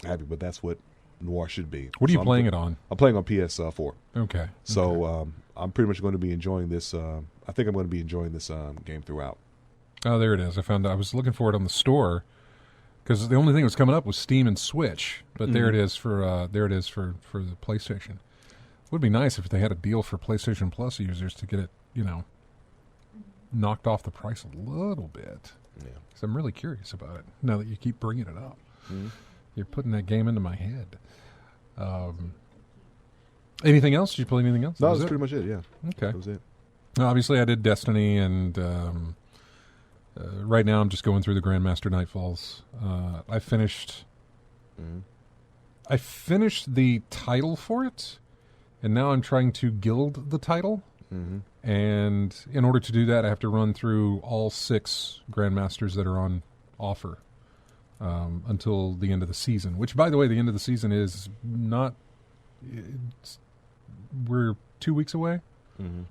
happy. But that's what noir should be. What are you playing it on? I'm playing on PS4. Okay. So I'm pretty much going to be enjoying this. I think I'm going to be enjoying this game throughout. Oh, there it is. I found. I was looking for it on the store because the only thing that was coming up was Steam and Switch. But there it is for the PlayStation. It would be nice if they had a deal for PlayStation Plus users to get it, knocked off the price a little bit. Yeah. Because I'm really curious about it now that you keep bringing it up. You're putting that game into my head. Anything else? Did you play anything else? No, that's pretty much it. Yeah. Okay. That was it. Obviously, I did Destiny, and right now I'm just going through the Grandmaster Nightfalls. I finished the title for it, and now I'm trying to guild the title. And in order to do that, I have to run through all 6 Grandmasters that are on offer until the end of the season. Which, by the way, the end of the season is not... we're 2 weeks away. Mm-hmm.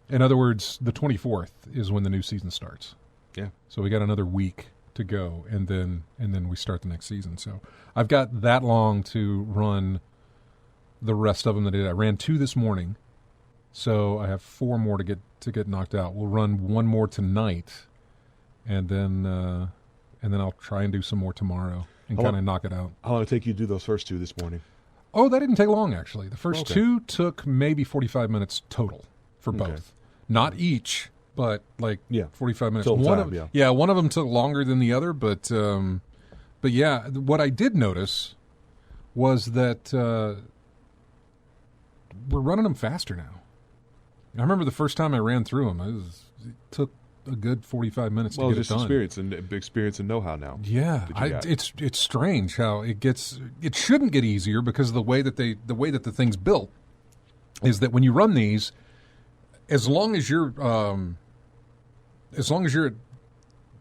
In other words, the 24th is when the new season starts. Yeah. So we got another week to go, and then we start the next season. So I've got that long to run the rest of them that I did. I ran 2 this morning. So I have 4 more to get knocked out. We'll run 1 more tonight, and then I'll try and do some more tomorrow and kind of knock it out. How long did it take you to do those first 2 this morning? Oh, that didn't take long, actually. The first 2 took maybe 45 minutes total for both. Not each, but 45 minutes. Total One time, of one of them took longer than the other, but yeah, what I did notice was that we're running them faster now. I remember the first time I ran through them, it took a good 45 minutes to get it done. Experience and know-how now. Yeah, it's strange how it shouldn't get easier because of the way that the thing's built is that when you run these, as long as you're at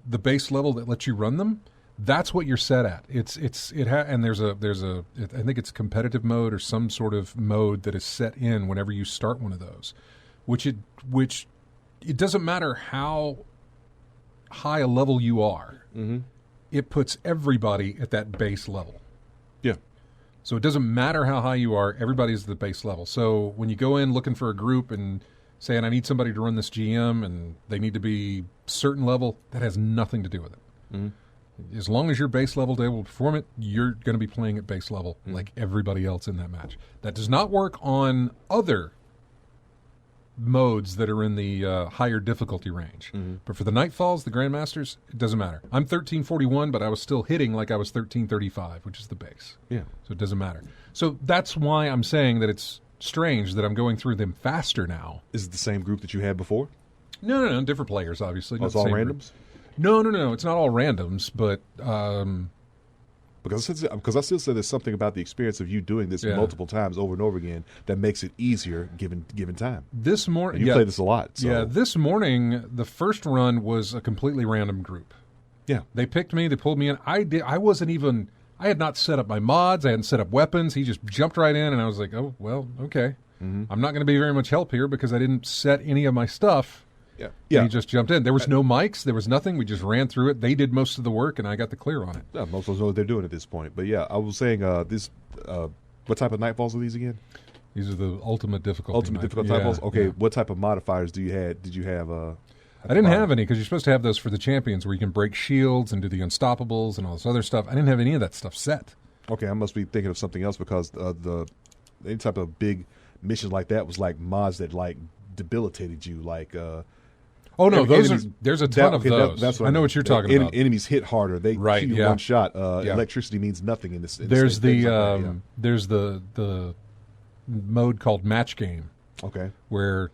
the base level that lets you run them, that's what you're set at. And there's a I think it's competitive mode or some sort of mode that is set in whenever you start one of those. Which it doesn't matter how high a level you are. Mm-hmm. It puts everybody at that base level. Yeah. So it doesn't matter how high you are. Everybody's at the base level. So when you go in looking for a group and saying, I need somebody to run this GM and they need to be certain level, that has nothing to do with it. Mm-hmm. As long as you're base level to able to perform it, you're going to be playing at base level like everybody else in that match. That does not work on other modes that are in the higher difficulty range. Mm-hmm. But for the Nightfalls, the Grandmasters, it doesn't matter. I'm 1341, but I was still hitting like I was 1335, which is the base. Yeah. So it doesn't matter. So that's why I'm saying that it's strange that I'm going through them faster now. Is it the same group that you had before? No. Different players, obviously. Oh, it's all randoms? No. It's not all randoms, but... Because I still say there's something about the experience of you doing this multiple times over and over again that makes it easier given time. This morning, you play this a lot. So. Yeah, this morning the first run was a completely random group. Yeah, they picked me, they pulled me in. I had not set up my mods, I hadn't set up weapons. He just jumped right in, and I was like, oh well, okay. Mm-hmm. I'm not going to be very much help here because I didn't set any of my stuff. Yeah. He just jumped in. There was no mics. There was nothing. We just ran through it. They did most of the work, and I got the clear on it. Yeah, most of us know what they're doing at this point. But yeah, I was saying what type of Nightfalls are these again? These are the ultimate difficulty. Nightfalls? Okay, What type of modifiers did you have? I didn't have any because you're supposed to have those for the champions where you can break shields and do the unstoppables and all this other stuff. I didn't have any of that stuff set. Okay, I must be thinking of something else because any type of big mission like that was like mods that like debilitated you, like... Oh no, there's a ton of those. That's what I know what you're talking about. Enemies hit harder. They shoot you one shot. Electricity means nothing in this. There's the mode called match game. Okay. Where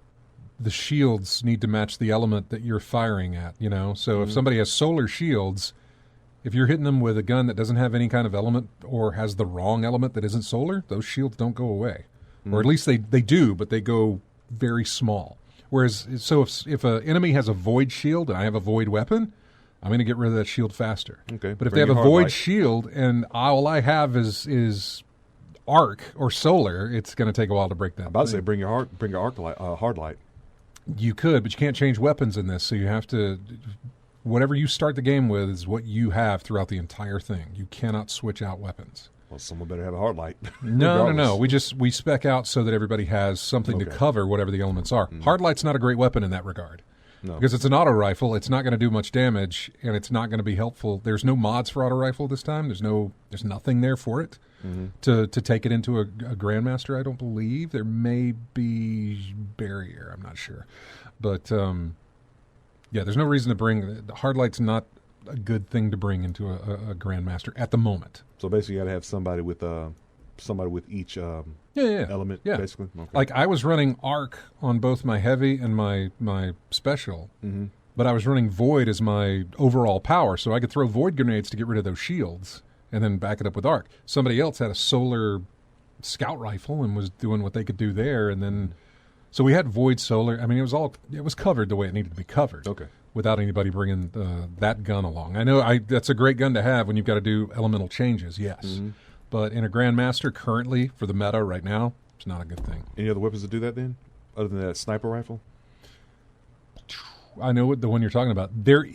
the shields need to match the element that you're firing at. So if somebody has solar shields, if you're hitting them with a gun that doesn't have any kind of element or has the wrong element that isn't solar, those shields don't go away, or at least they do, but they go very small. Whereas, so if an enemy has a void shield and I have a void weapon, I'm going to get rid of that shield faster. Okay. But if they have a void shield and all I have is arc or solar, it's going to take a while to break that. I'm about to say bring your hard light. You could, but you can't change weapons in this, so you have to. Whatever you start the game with is what you have throughout the entire thing. You cannot switch out weapons. Well, someone better have a hard light. No. We spec out so that everybody has something to cover whatever the elements are. Hard light's not a great weapon in that regard. No. Because it's an auto rifle, it's not going to do much damage, and it's not going to be helpful. There's no mods for auto rifle this time. There's nothing there for it to take it into a Grandmaster. I don't believe there may be barrier. I'm not sure, but there's no reason to bring hard light's not a good thing to bring into a Grandmaster at the moment. So basically, you got to have somebody with each element. Yeah. Basically. Okay. Like I was running arc on both my heavy and my special, but I was running void as my overall power, so I could throw void grenades to get rid of those shields and then back it up with arc. Somebody else had a solar scout rifle and was doing what they could do there, and then So we had Void Solar. I mean, it was covered the way it needed to be covered. Okay. Without anybody bringing that gun along. I know that's a great gun to have when you've got to do elemental changes, yes. Mm-hmm. But in a Grandmaster currently, for the meta right now, it's not a good thing. Any other weapons that do that then, other than that sniper rifle? I know what the one you're talking about. There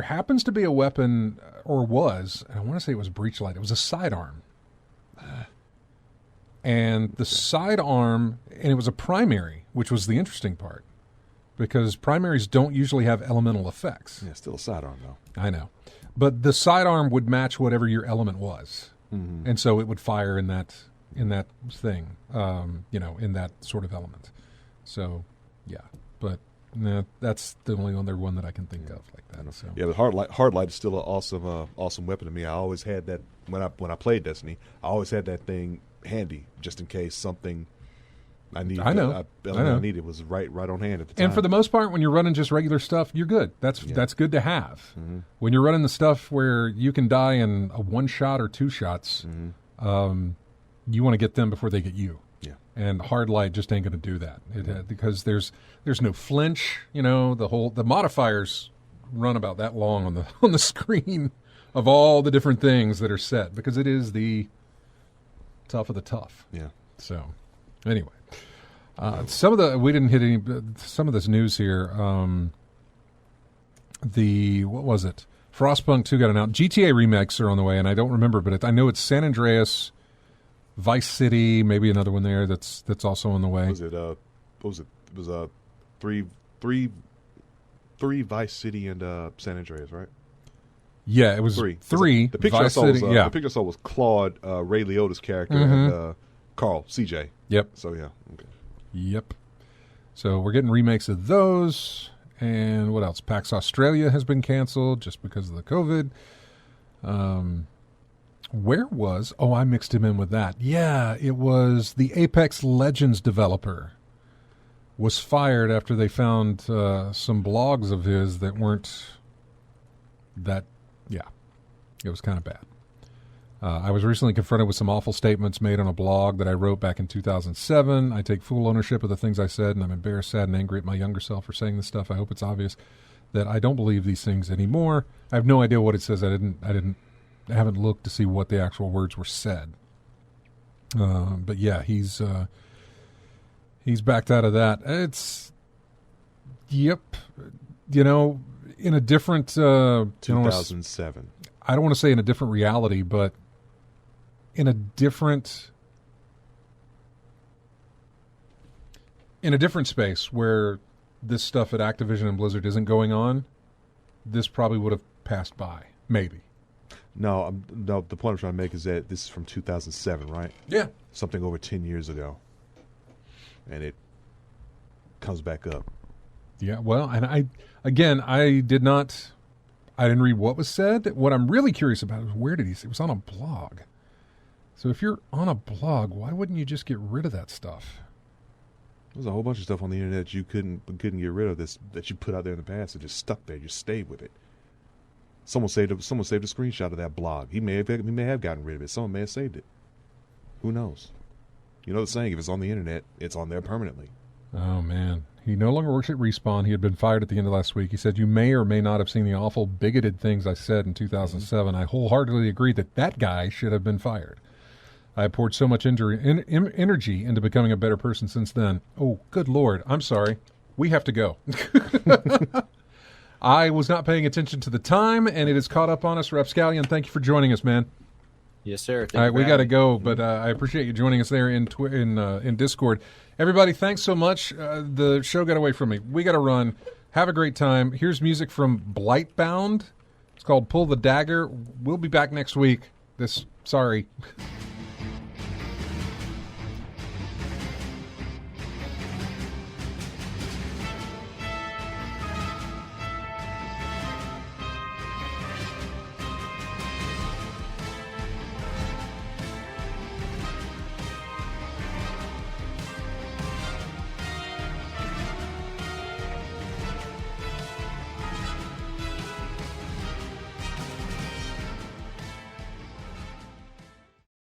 happens to be a weapon, or was, and I want to say it was Breachlight. It was a sidearm. And the sidearm, and it was a primary, which was the interesting part. Because primaries don't usually have elemental effects. Yeah, still a sidearm, though. I know. But the sidearm would match whatever your element was. Mm-hmm. And so it would fire in that thing, in that sort of element. So, yeah. But that's the only other one that I can think of like that. So. Yeah, the hardlight is still an awesome weapon to me. I always had that when I played Destiny. I always had that thing handy just in case something I needed was right on hand at the time. And for the most part, when you're running just regular stuff, you're good. That's good to have. Mm-hmm. When you're running the stuff where you can die in a one shot or two shots, you want to get them before they get you. Yeah. And hard light just ain't going to do that because there's no flinch. The modifiers run about that long on the screen of all the different things that are set because it is the tough of the tough. Yeah. So anyway. We didn't hit any. Some of this news here. What was it? Frostpunk 2 got announced. GTA remakes are on the way, and I don't remember, but I know it's San Andreas, Vice City, maybe another one there that's also on the way. Was it? What was it? It was three Vice City and San Andreas, right? Yeah, it was three. The picture Vice I saw City, was the picture I saw was Claude, Ray Liotta's character, and Carl, CJ. Yep. So yeah. Okay. Yep. So we're getting remakes of those. And what else? PAX Australia has been canceled just because of the COVID. I mixed him in with that. Yeah, it was the Apex Legends developer was fired after they found some blogs of his that weren't that, it was kind of bad. I was recently confronted with some awful statements made on a blog that I wrote back in 2007. I take full ownership of the things I said, and I'm embarrassed, sad, and angry at my younger self for saying this stuff. I hope it's obvious that I don't believe these things anymore. I have no idea what it says. I haven't looked to see what the actual words were said. But yeah, he's backed out of that. In a different 2007. I don't want to say in a different reality, but in a different space where this stuff at Activision and Blizzard isn't going on, this probably would have passed by, maybe. No, the point I'm trying to make is that this is from 2007, right? Yeah. Something over 10 years ago. And it comes back up. Yeah, well, and I didn't read what was said. What I'm really curious about is where did he say? It was on a blog. So if you're on a blog, why wouldn't you just get rid of that stuff? There's a whole bunch of stuff on the internet you couldn't get rid of that you put out there in the past. It just stuck there. You stayed with it. Someone saved a screenshot of that blog. He may have gotten rid of it. Someone may have saved it. Who knows? You know the saying: if it's on the internet, it's on there permanently. Oh man. He no longer works at Respawn. He had been fired at the end of last week. He said, "You may or may not have seen the awful, bigoted things I said in 2007. I wholeheartedly agree that guy should have been fired. I have poured so much energy into becoming a better person since then." Oh, good Lord. I'm sorry. We have to go. I was not paying attention to the time, and it is caught up on us. Rapscallion, thank you for joining us, man. Yes, sir. All right, we got to go, but I appreciate you joining us there in Discord. Everybody, thanks so much. The show got away from me. We got to run. Have a great time. Here's music from Blightbound. It's called Pull the Dagger. We'll be back next week. Sorry.